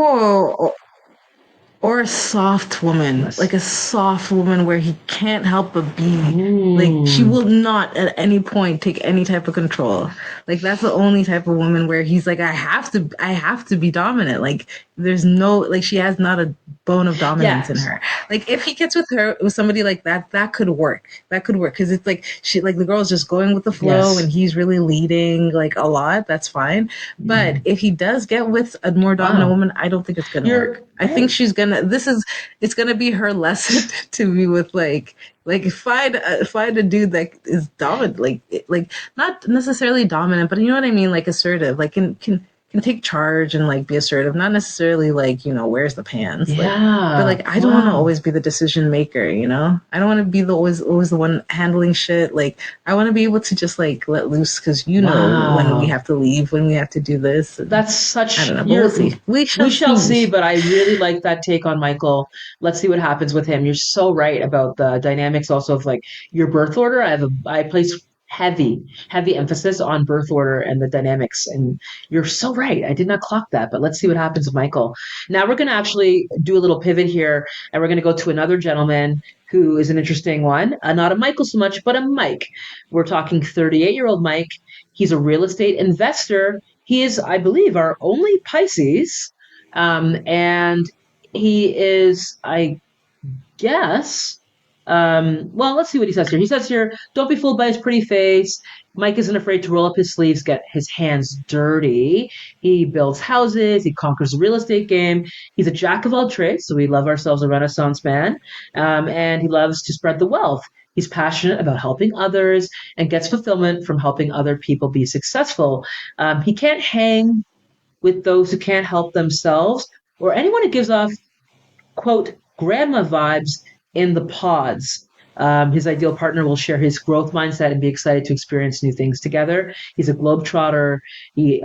Or a soft woman, Yes. like a soft woman where he can't help but be like she Mm, will not at any point take any type of control. Like that's the only type of woman where he's like, I have to be dominant. Like there's no like she has not a bone of dominance in yes. her. Like if he gets with her with somebody like that, that could work. That could work because it's like she like the girl's just going with the flow and Yes. he's really leading like a lot. That's fine. But Mm, if he does get with a more dominant wow. woman, I don't think it's gonna work. You're I think she's gonna. It's gonna be her lesson to be with like find a dude that is dominant, like not necessarily dominant, but you know what I mean, like assertive, like can take charge and like be assertive, not necessarily like wears the pants, like. But yeah. like I don't want to Wow. always be the decision maker, you know. I don't want to be the always the one handling shit. Like I want to be able to just like let loose because when we Wow. have to leave, when we have to do this, and That's I such don't know. But we'll you're see. We we shall shall see. see, but I really like that take on Michael. Let's see what happens with him. You're so right about the dynamics also of like your birth order. I place heavy emphasis on birth order and the dynamics. And you're so right. I did not clock that, but let's see what happens with Michael. Now we're gonna actually do a little pivot here and we're gonna go to another gentleman who is an interesting one. Not a Michael so much, but a Mike. We're talking 38-year-old Mike. He's a real estate investor. He is, I believe, our only Pisces. And he is, I guess, well, let's see what he says here. He says here, don't be fooled by his pretty face. Mike isn't afraid to roll up his sleeves, get his hands dirty. He builds houses. He conquers the real estate game. He's a jack of all trades, so we love ourselves a Renaissance man. And he loves to spread the wealth. He's passionate about helping others and gets fulfillment from helping other people be successful. He can't hang with those who can't help themselves or anyone who gives off quote, grandma vibes in the pods. His ideal partner will share his growth mindset and be excited to experience new things together. He's a globetrotter. He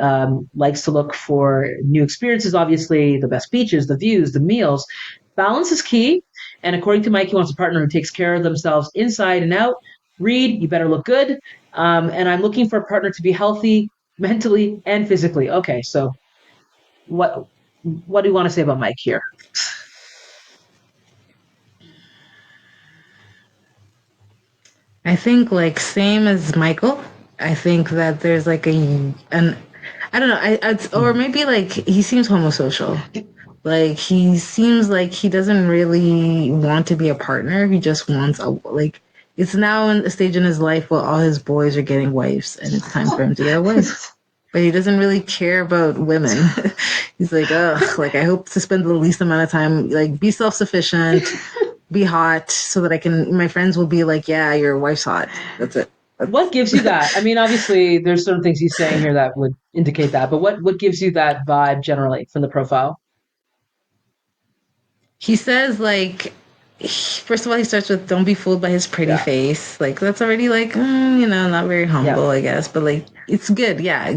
likes to look for new experiences, obviously, the best beaches, the views, the meals. Balance is key. And according to Mike, he wants a partner who takes care of themselves inside and out. Read, you better look good. And I'm looking for a partner to be healthy mentally and physically. Okay, so what what do you want to say about Mike here? I think like same as Michael. I think that there's like an I don't know. Or Hmm. maybe like he seems homosocial. Like he seems like he doesn't really want to be a partner. He just wants a like. It's now in a stage in his life where all his boys are getting wives, and it's time for him to get a wife. But he doesn't really care about women. He's like, ugh, like I hope to spend the least amount of time, like be self sufficient, be hot, so that I can. My friends will be like, yeah, your wife's hot. That's it. What That's gives you that? I mean, obviously, there's certain things he's saying here that would indicate that, but what gives you that vibe generally from the profile? he says like. first of all, he starts with "Don't be fooled by his pretty Yeah. face." Like that's already like not very Yeah. humble, I guess. But like it's good. Yeah,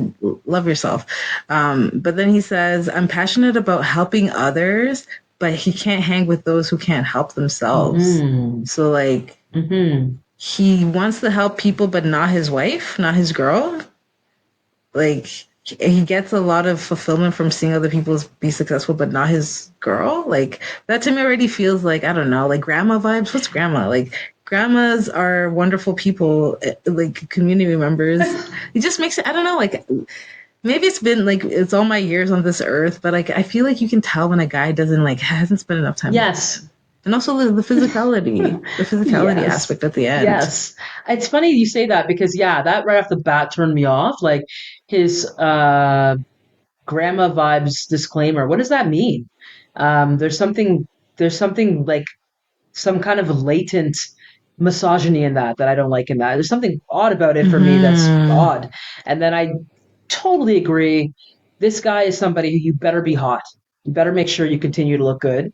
love yourself. But then he says, "I'm passionate about helping others, but he can't hang with those who can't help themselves." Mm-hmm. So like Mm-hmm. he wants to help people, but not his wife, not his girl. Like he gets a lot of fulfillment from seeing other people be successful, but not his girl. Like that to me already feels like, I don't know, like grandma vibes. What's grandma? Like grandmas are wonderful people, like community members. It just makes it, I don't know, like maybe it's been like it's all my years on this earth, but like I feel like you can tell when a guy doesn't like hasn't spent enough time with a Yes. woman. And also the physicality Yes. aspect at the end. Yes. It's funny you say that because yeah, that right off the bat turned me off. Like his grandma vibes disclaimer. What does that mean? There's something like some kind of latent misogyny in that I don't like in that. There's something odd about it for me that's Hmm. odd. And then I totally agree. This guy is somebody who you better be hot. You better make sure you continue to look good.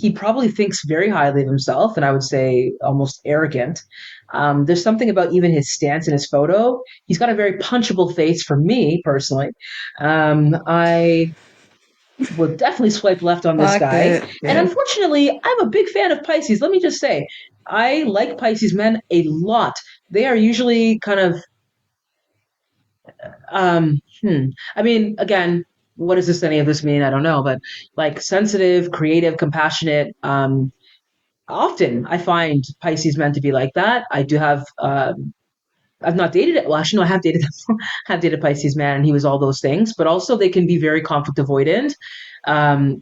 He probably thinks very highly of himself, and I would say almost arrogant. There's something about even his stance in his photo. He's got a very punchable face for me personally. I will definitely swipe left on this Clocked guy. it. And Yes. unfortunately, I'm a big fan of Pisces. Let me just say, I like Pisces men a lot. They are usually kind of um, hmm. I mean, again, what does this any of this mean? I don't know, but like sensitive, creative, compassionate. Often I find Pisces men to be like that. I do have I've not dated it. Well, actually, no, I have dated have dated a Pisces man, and he was all those things. But also, they can be very conflict avoidant.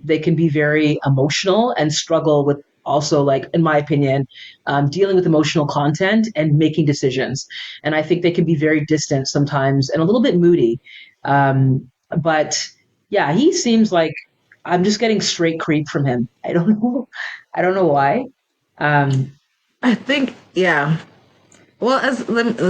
They can be very emotional and struggle with also, like in my opinion, dealing with emotional content and making decisions. And I think they can be very distant sometimes and a little bit moody. But yeah, he seems like I'm just getting straight creep from him. I don't know. I don't know why. Um, I think, yeah. Well,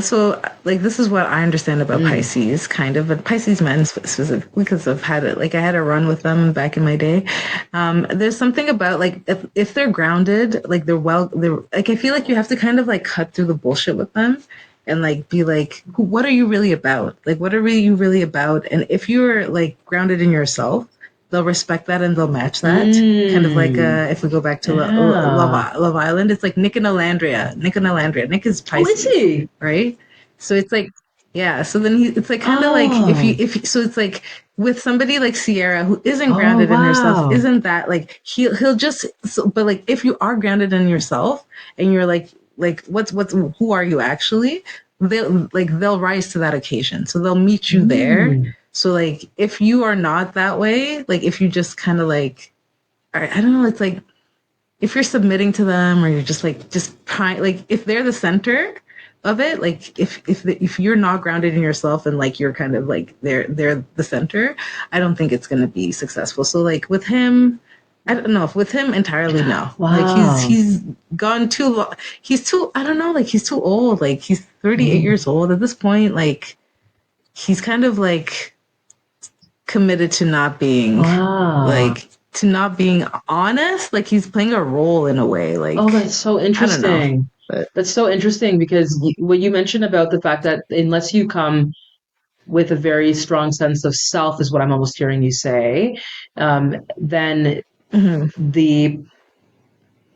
so like this is what I understand about mm, Pisces, kind of, but Pisces men specifically, because I've had it, like I had a run with them back in my day. There's something about like if they're grounded, like they're like I feel like you have to kind of like cut through the bullshit with them, and like be like, what are you really about? Like, what are you really about? And if you're like grounded in yourself, they'll respect that and they'll match that. Kind of like mm, if we go back to yeah. Love Island, it's like Nick and Alandria. Nick is Oh, is Pisces, he? right? So it's like, yeah. So then it's like kind of like Oh, so it's like with somebody like Sierra who isn't oh, grounded in herself, wow. isn't that like he'll just but like if you are grounded in yourself and you're like what's who are you actually? They'll rise to that occasion. So they'll meet you there. Mm, So like if you are not that way, like if you just kind of like I don't know, it's like if you're submitting to them or you're just like just trying like if they're the center of it, like if you're not grounded in yourself and like you're kind of like they're the center, I don't think it's going to be successful. So like with him, I don't know if with him entirely no. Like wow. he's gone too long. He's too I don't know, like he's too old. Like he's 38 Mm, years old at this point. Like he's kind of like committed to not being wow. like to not being honest. Like he's playing a role in a way. Oh, Like that's so I don't know. interesting. But That's so interesting because what you mentioned about the fact that unless you come with a very strong sense of self, is what I'm almost hearing you say, then mhm. the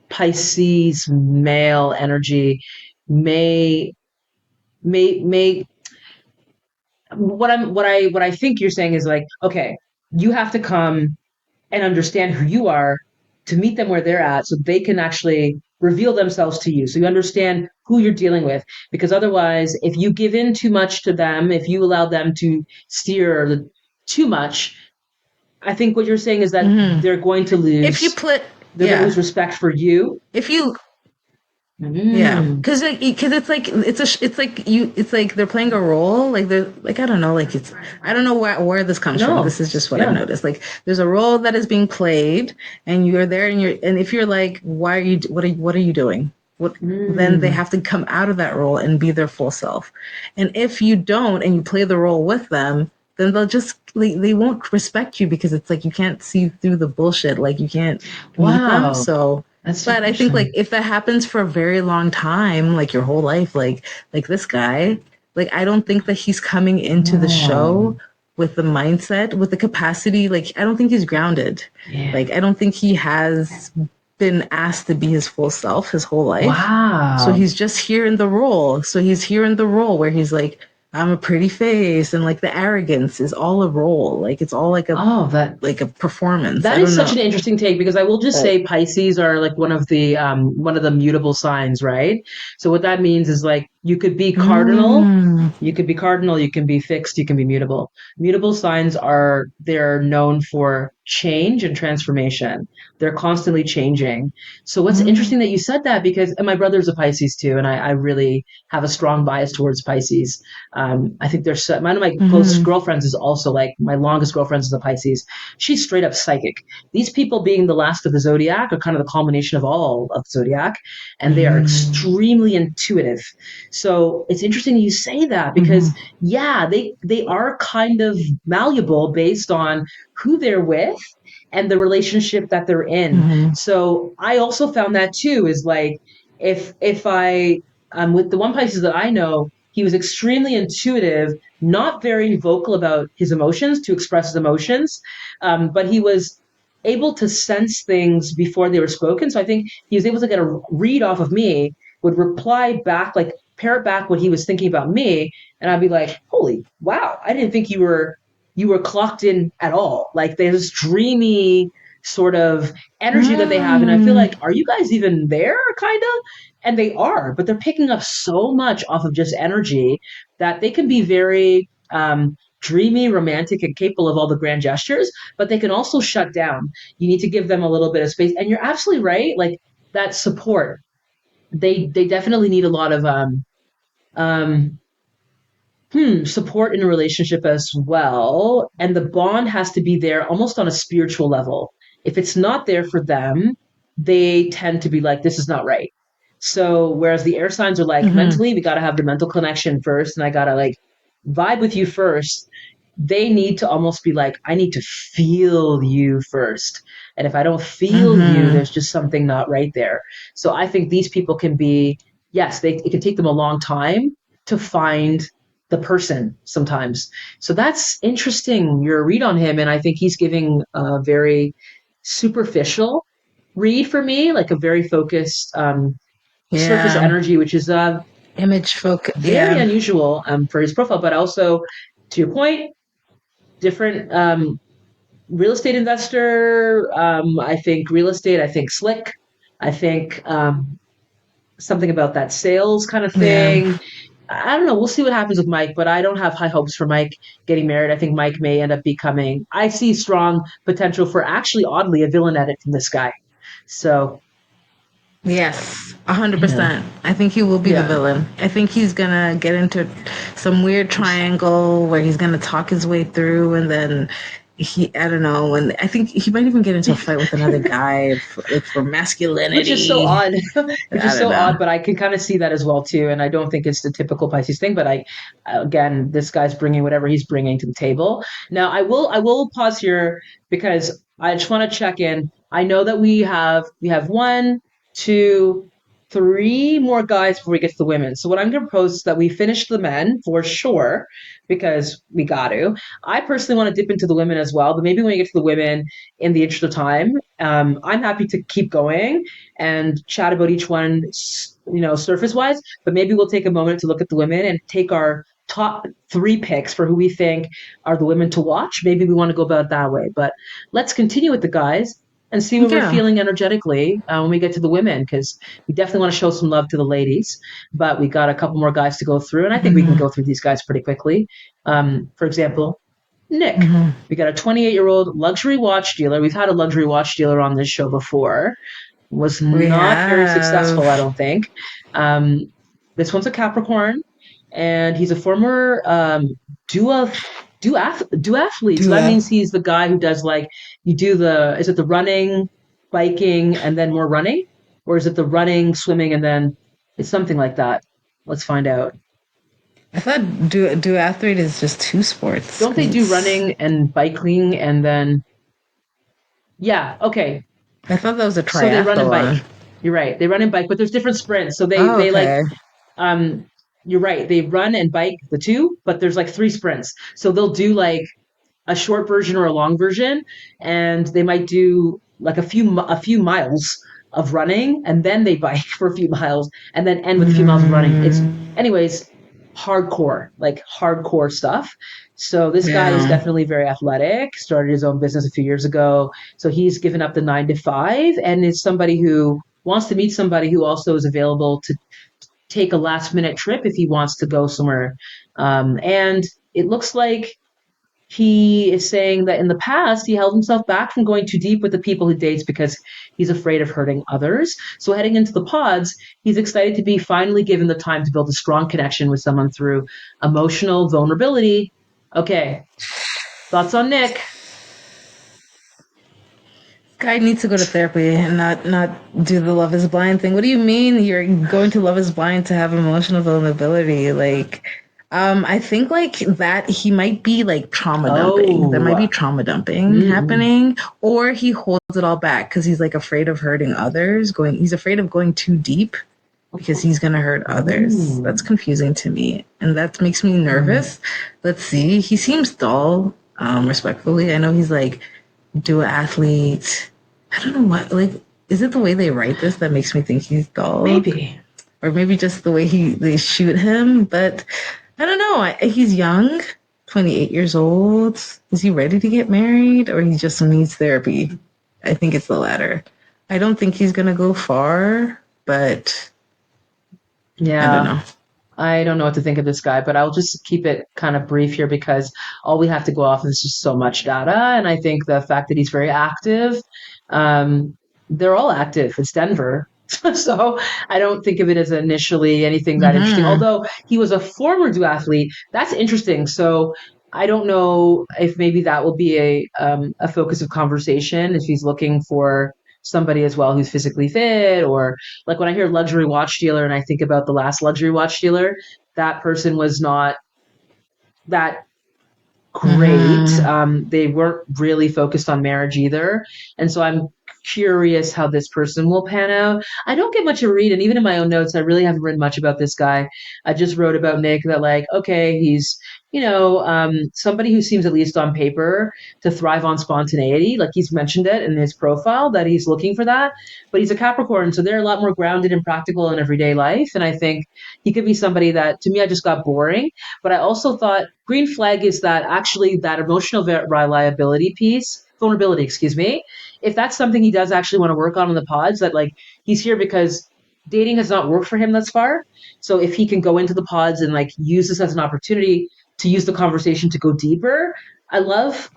Pisces male energy may may what I think you're saying is like, okay, you have to come and understand who you are to meet them where they're at so they can actually reveal themselves to you. So you understand who you're dealing with. Because otherwise, if you give in too much to them, if you allow them to steer too much, I think what you're saying is that If you put they're going to yeah, lose respect for you. if you yeah, Mm, because it's like you it's like they're playing a role like they're like I don't know like it's I don't know where this comes from. no, This is just what I've yeah. noticed. Like there's a role that is being played, and you're there, and if you're like, why are you what are you doing? What then they Mm, have to come out of that role and be their full self. And if you don't and you play the role with them, then they'll just they won't respect you because it's like you can't see through the bullshit. Like you can't meet them. wow. So That's super But I think like interesting. if that happens for a very long time, like your whole life, like this guy, like I don't think that he's coming into the Oh, show with the mindset, with the capacity. Like I don't think he's grounded. yeah. Like I don't think he has been asked to be his full self his whole life. So Wow. he's just here in the role. So he's here in the role where he's like, I'm a pretty face, and like the arrogance is all a role. Like it's all Oh, that like a performance. that I is don't such know. an interesting take because I will just But say Pisces are like one of the mutable signs, right? So what that means is like mm, you could be cardinal, you can be fixed, you can be mutable. Mutable signs are they're known for change and transformation. They're constantly changing. So what's mm, interesting that you said that because and my brother's a Pisces too, and I really have a strong bias towards Pisces. I think there's one of my closest mm-hmm, girlfriends is also like my longest girlfriend is a Pisces. She's straight up psychic. These people being the last of the zodiac are kind of the culmination of all of the zodiac, and they are mm, extremely intuitive. So it's interesting you say that mm-hmm, because yeah, they are kind of malleable based on who they're with and the relationship that they're in. mm-hmm, So I also found that too is like if I with the one Pisces that I know, he was extremely intuitive, not very vocal about his emotions to express his emotions, but he was able to sense things before they were spoken. So I think he was able to get a read off of me, would reply back, like parrot back what he was thinking about me, and I'd be like, "Holy wow! I didn't think you were clocked in at all." Like there's this dreamy sort of energy that they have, and I feel mm, like, are you guys even there? Kind of, and they are, but they're picking up so much off of just energy that they can be very dreamy, romantic, and capable of all the grand gestures, but they can also shut down. You need to give them a little bit of space. And you're absolutely right. Like that support, they definitely need a lot of um, support in a relationship as well. And the bond has to be there almost on a spiritual level. If it's not there for them, they tend to be like, this is not right. So, whereas the air signs are like, mm-hmm, mentally, we got to have the mental connection first, and I got to like vibe with you first. They need to almost be like, I need to feel you first. And if I don't feel you, mm-hmm. there's just something not right there. So I think these people can be, yes, it can take them a long time to find the person sometimes. So that's interesting, your read on him. And I think he's giving a very superficial read for me, like a very focused surface Yeah, energy, which is image focus. very Yeah, unusual for his profile. But also, to your point, different real estate investor. I think real estate, I think slick. I think something about that sales kind of yeah. thing. I don't know. We'll see what happens with Mike, but I don't have high hopes for Mike getting married. I think Mike may end up becoming, I see strong potential for actually, oddly, a villain edit from this guy. So, Yes, yeah. 100%. I think he will be the Yeah. villain. I think he's gonna get into some weird triangle where he's gonna talk his way through, and then I don't know, and I think he might even get into a fight with another guy, like for Which is so masculinity. odd, which I is don't so know. odd, but I can kind of see that as well too. And I don't think it's the typical Pisces thing, but again, this guy's bringing whatever he's bringing to the table. Now, I will pause here because I just want to check in. I know that we have one, two, three more guys before we get to the women. So what I'm going to propose is that we finish the men for sure because we got to. I personally want to dip into the women as well, but maybe when we get to the women, in the interest of time, I'm happy to keep going and chat about each one, surface wise. But maybe we'll take a moment to look at the women and take our top three picks for who we think are the women to watch. Maybe we want to go about it that way. But let's continue with the guys and see what we're Yeah. feeling energetically when we get to the women, because we definitely want to show some love to the ladies. But we got a couple more guys to go through, and I think we can Mm-hmm. go through these guys pretty quickly. For example, Nick. Mm-hmm. We got a 28-year-old luxury watch dealer. We've had a luxury watch dealer on this show before. Was We not very successful, I have. don't think. Um, this one's a Capricorn, and he's a former duathlete. So that Dua. means he's the guy who does like you do the is it the running, biking, and then more running, or is it the running, swimming, and then it's something like that? Let's find out. I thought duathlete is just two sports Don't they because do it's. running and biking and then yeah, okay. I thought that was a So they run and bike. triathlon. You're right. They run and bike, but there's different sprints. So Oh, they like okay. um you're right. They run and bike the two, but there's like three sprints. So they'll do like a short version or a long version, and they might do like a few miles of running, and then they bike for a few miles, and then end with a few miles of running. It's Mm, anyways like hardcore stuff. So this guy is yeah. definitely very athletic. Started his own business a few years ago, so he's given up the 9 to 5, and is somebody who wants to meet somebody who also is available to take a last minute trip if he wants to go somewhere. And it looks like he is saying that in the past he held himself back from going too deep with the people he dates because he's afraid of hurting others. So heading into the pods, he's excited to be finally given the time to build a strong connection with someone through emotional vulnerability. Okay, thoughts on Nick? Guy needs to go to therapy and not do the Love Is Blind thing. What do you mean you're going to Love Is Blind to have emotional vulnerability? Like, I think like that he might be like trauma dumping. There might Oh, be trauma dumping mm-hmm. happening, or he holds it all back because he's like afraid of hurting others. He's afraid of going too deep because he's gonna hurt others. That's Ooh. confusing to me, and that makes me nervous. Let's see. He seems dull. Respectfully, I know he's like do athlete. I don't know what like is it the way they write this that makes me think he's dull, Maybe. or maybe just the way they shoot him. But I don't know. He's young, 28 years old. Is he ready to get married, or he just needs therapy? I think it's the latter. I don't think he's gonna go far, but I don't Yeah. know. I don't know what to think of this guy, but I'll just keep it kind of brief here because all we have to go off is just so much data. And I think the fact that he's very active, um, they're all active. It's Denver. So I don't think of it as initially anything that interesting. Mm-hmm. Although he was a former duathlete, that's interesting. So I don't know if maybe that will be a focus of conversation if he's looking for somebody as well who's physically fit, or like when I hear luxury watch dealer and I think about the last luxury watch dealer, that person was not that great. Mm-hmm. They weren't really focused on marriage either. And so I'm curious how this person will pan out. I don't get much of a read, and even in my own notes, I really haven't written much about this guy. I just wrote about Nick that, like, okay, he's, somebody who seems, at least on paper, to thrive on spontaneity. Like he's mentioned it in his profile that he's looking for that. But he's a Capricorn, so they're a lot more grounded and practical in everyday life. And I think he could be somebody that, to me, I just got boring. But I also thought green flag is that actually that emotional reliability piece, vulnerability, excuse me. If that's something he does actually want to work on in the pods, that like he's here because dating has not worked for him thus far. So if he can go into the pods and like use this as an opportunity to use the conversation to go deeper, I love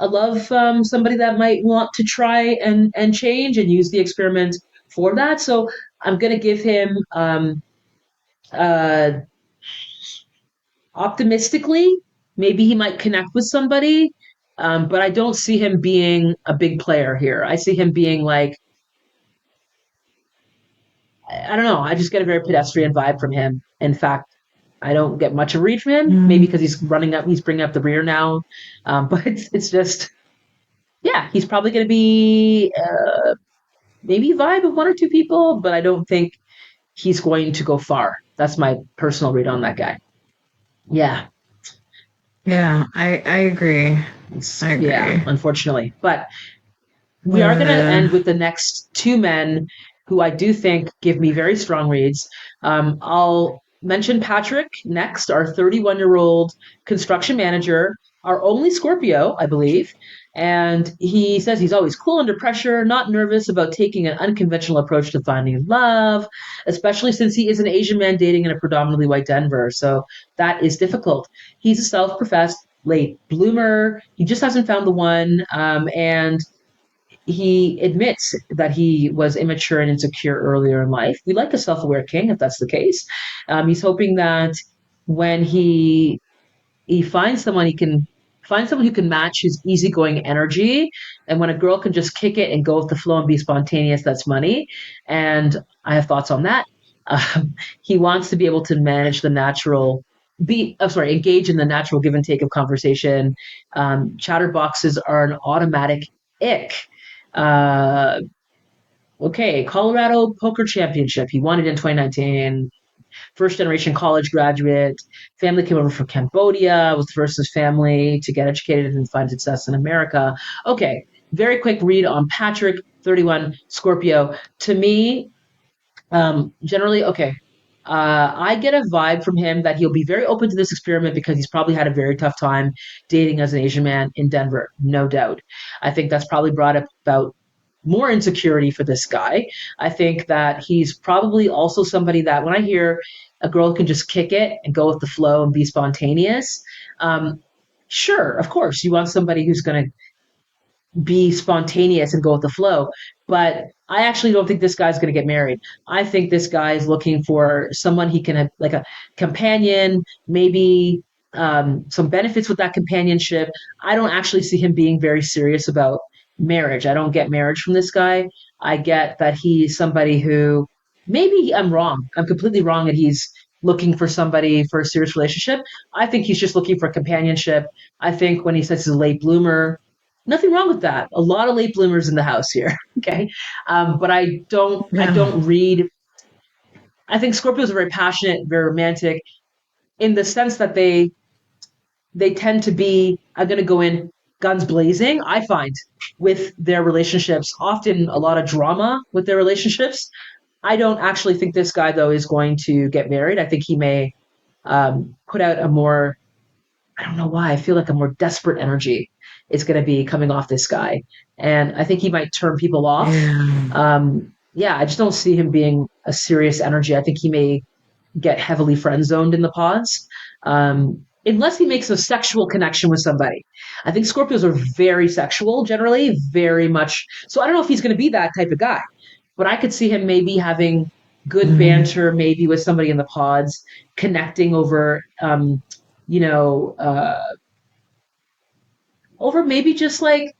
somebody that might want to try and change and use the experiment for that. So I'm gonna give him uh optimistically, maybe he might connect with somebody. But I don't see him being a big player here. I see him being like, I don't know. I just get a very pedestrian vibe from him. In fact, I don't get much of a read from him. Maybe because he's bringing up the rear now. But it's just, yeah, he's probably going to be maybe vibe of one or two people, but I don't think he's going to go far. That's my personal read on that guy. Yeah, Yeah, I agree. I yeah, agree. unfortunately. But we are going to Uh, end with the next two men who I do think give me very strong reads. I'll mention Patrick next, our 31-year-old construction manager, our only Scorpio, I believe. And he says he's always cool under pressure, not nervous about taking an unconventional approach to finding love, especially since he is an Asian man dating in a predominantly white Denver. So that is difficult. He's a self professed late bloomer. He just hasn't found the one. And he admits that he was immature and insecure earlier in life. We like a self-aware king if that's the case. He's hoping that when he finds someone, he can find someone who can match his easygoing energy. And when a girl can just kick it and go with the flow and be spontaneous, that's money. And I have thoughts on that. He wants to be able to manage the natural engage in the natural give and take of conversation. Chatterboxes are an automatic ick. Uh, Okay, Colorado Poker Championship. He won it in 2019. First generation college graduate. Family came over from Cambodia, was the first of his family to get educated and find success in America. Okay, very quick read on Patrick, 31, Scorpio. To me, generally, okay. I get a vibe from him that he'll be very open to this experiment because he's probably had a very tough time dating as an Asian man in Denver, no doubt. I think that's probably brought about more insecurity for this guy. I think that he's probably also somebody that when I hear a girl can just kick it and go with the flow and be spontaneous, um, sure, of course, you want somebody who's going to be spontaneous and go with the flow. But I actually don't think this guy's going to get married. I think this guy is looking for someone he can have, like a companion, maybe some benefits with that companionship. I don't actually see him being very serious about marriage. I don't get marriage from this guy. I get that he's somebody who maybe I'm wrong. I'm completely wrong that he's looking for somebody for a serious relationship. I think he's just looking for companionship. I think when he says he's a late bloomer, nothing wrong with that. A lot of late bloomers in the house here. Okay. But I Yeah. don't read, I think Scorpios are very passionate, very romantic in the sense that they tend to be, I'm going to go in guns blazing. I find with their relationships, often a lot of drama with their relationships. I don't actually think this guy though is going to get married. I think he may put out a more, I don't know why. I feel like a more desperate energy is going to be coming off this guy, and I think he might turn people off. Yeah. Yeah, I just don't see him being a serious energy. I think he may get heavily friend zoned in the pods, unless he makes a sexual connection with somebody. I think Scorpios are very sexual generally, very much. So I don't know if he's going to be that type of guy, but I could see him maybe having good Mm. banter, maybe with somebody in the pods, connecting over, you know, over maybe just like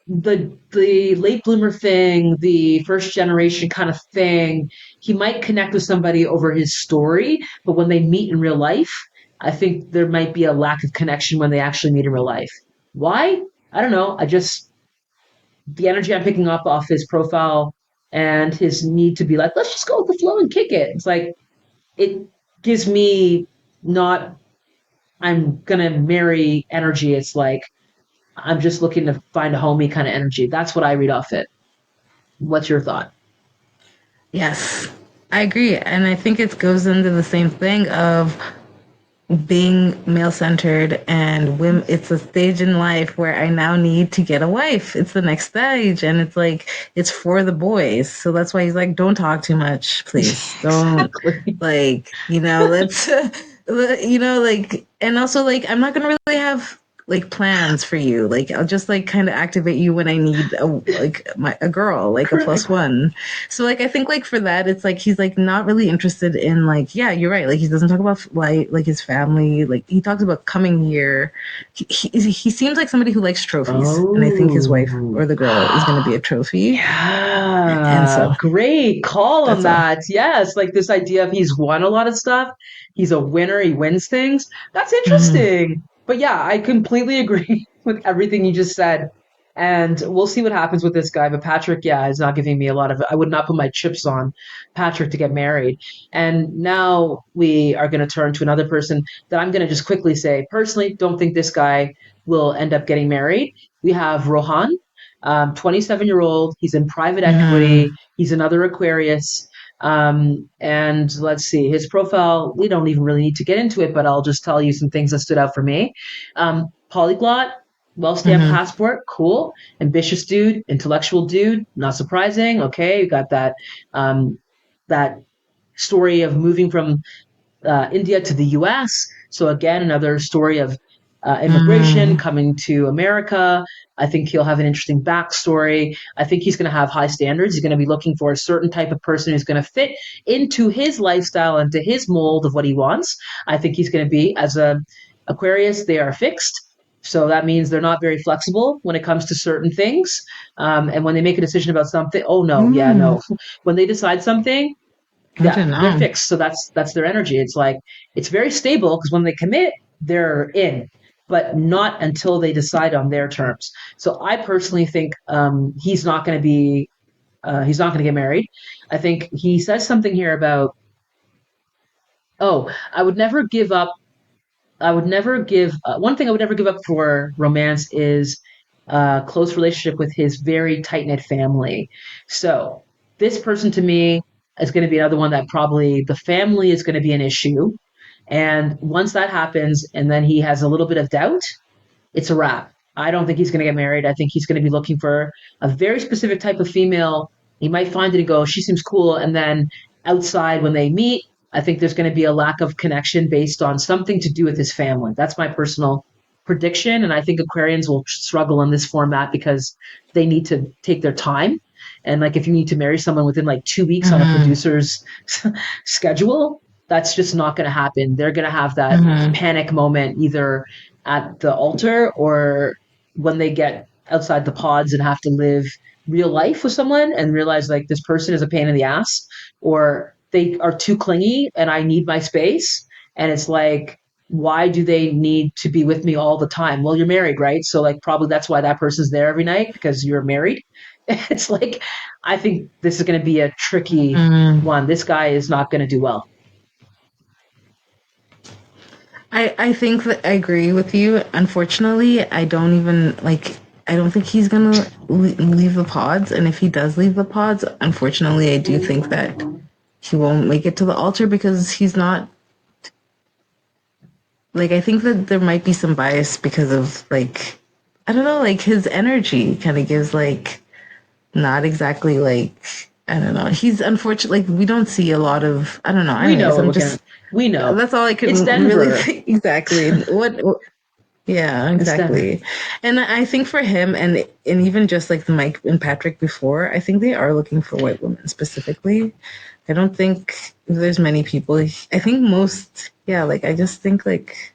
the late bloomer thing, the first generation kind of thing. He might connect with somebody over his story, but when they meet in real life, I think there might be a lack of connection when they actually meet in real life. Why? I don't know. I just the energy I'm picking up off his profile and his need to be like, let's just go with the flow and kick it. It's like it gives me not I'm gonna marry energy. It's like I'm just looking to find a homie kind of energy. That's what I read off it. What's your thought? Yes, I agree. And I think it goes into the same thing of being male centered and women. It's a stage in life where I now need to get a wife. It's the next stage. And it's like, it's for the boys. So that's why he's like, don't talk too much, please. Don't, Exactly. like, let's, like, and also, like, I'm not going to really have like plans for you. Like, I'll just like kind of activate you when I need a girl, like a plus Correct. one. So like I think like for that it's like he's like not really interested in like, yeah, you're right, like he doesn't talk about like his family, like he talks about coming here. He seems like somebody who likes trophies, and I think his wife Oh, or the girl is going to be a trophy. And yeah. so Great call on that's all. that. Yes, like this idea of he's won a lot of stuff. He's a winner. He wins things. That's Mm-hmm. interesting. But yeah, I completely agree with everything you just said. And we'll see what happens with this guy. But Patrick, yeah, is not giving me a lot of. I would not put my chips on Patrick to get married. And now we are going to turn to another person that I'm going to just quickly say, personally, don't think this guy will end up getting married. We have Rohan, 27-year-old. He's in private Mm-hmm. equity. He's another Aquarius. And let's see, his profile, we don't even really need to get into it, but I'll just tell you some things that stood out for me. Polyglot, well stamped Mm-hmm. passport, cool. Ambitious dude, intellectual dude, not surprising. Okay, you got that story of moving from India to the US. So again, another story of immigration Mm-hmm. coming to America. I think he'll have an interesting backstory. I think he's going to have high standards. He's going to be looking for a certain type of person who's going to fit into his lifestyle and to his mold of what he wants. I think he's going to be, as a Aquarius, they are fixed. So that means they're not very flexible when it comes to certain things. And when they make a decision about something, oh no, yeah, Mm. no. When they decide something, I yeah, don't they're know. fixed. So that's their energy. It's like it's very stable because when they commit, they're in, but not until they decide on their terms. So I personally think he's not going to be. he's not going to get married. I think he says something here about, oh, I would never give up. I would never give one thing I would never give up for romance is a close relationship with his very tight knit family. So this person to me is going to be another one that probably the family is going to be an issue. And once that happens, and then he has a little bit of doubt, it's a wrap. I don't think he's going to get married. I think he's going to be looking for a very specific type of female. He might find it and go, she seems cool. And then outside, when they meet, I think there's going to be a lack of connection based on something to do with his family. That's my personal prediction. And I think Aquarians will struggle in this format because they need to take their time. And like, if you need to marry someone within like 2 weeks on a Mm-hmm. producer's schedule, that's just not going to happen. They're going to have that Mm-hmm. panic moment either at the altar or when they get outside the pods and have to live real life with someone and realize like this person is a pain in the ass, or they are too clingy and I need my space. And it's like, why do they need to be with me all the time? Well, you're married, right? So like probably that's why that person's there every night, because you're married. It's like, I think this is going to be a tricky Mm-hmm. one. This guy is not going to do well. I think that I agree with you. Unfortunately, I don't even like. I don't think he's gonna leave the pods, and if he does leave the pods, unfortunately, I do think that he won't make it to the altar because he's not. Like, I think that there might be some bias because of like, I don't know, like his energy kind of gives like not exactly like, I don't know. He's unfortunate. Like we don't see a lot of. I don't know. We know Anyways, what I'm we're gonna. just. We know That's all I it's can really Denver. think exactly. What yeah, It's Denver. exactly. And I think for him and even just like Mike and Patrick before, I think they are looking for white women specifically. I don't think there's many people. I think most, yeah, like I just think like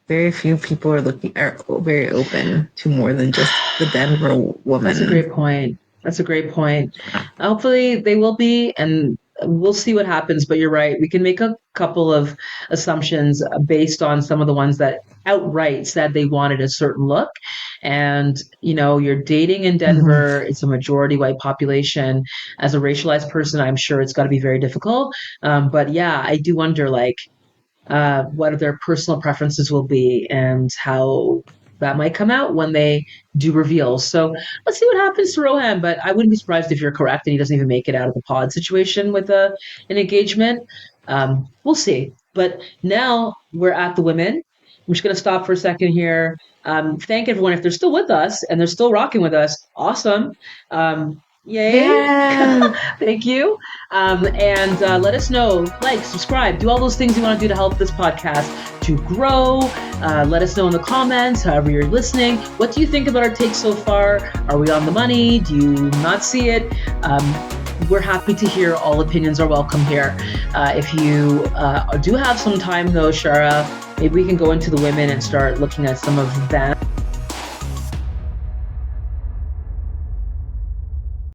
very few people are very open to more than just the Denver That's a woman. great point. That's a great point. Hopefully they will be, and we'll see what happens. But you're right. We can make a couple of assumptions based on some of the ones that outright said they wanted a certain look. And, you know, you're dating in Mm-hmm. Denver. It's a majority white population. As a racialized person, I'm sure it's got to be very difficult. But yeah, I do wonder, like, what their personal preferences will be and how that might come out when they do reveals. So let's see what happens to Rohan. But I wouldn't be surprised if you're correct and he doesn't even make it out of the pod situation with an engagement. We'll see. But now we're at the women. I'm just going to stop for a second here. Thank everyone. If they're still with us and they're still rocking with us, awesome. Yay. Yeah. Thank you. And let us know, like, subscribe, do all those things you want to do to help this podcast to grow. Let us know in the comments, however you're listening. What do you think about our take so far? Are we on the money? Do you not see it? We're happy to hear. All opinions are welcome here. If you do have some time, though, Shara, maybe we can go into the women and start looking at some of them.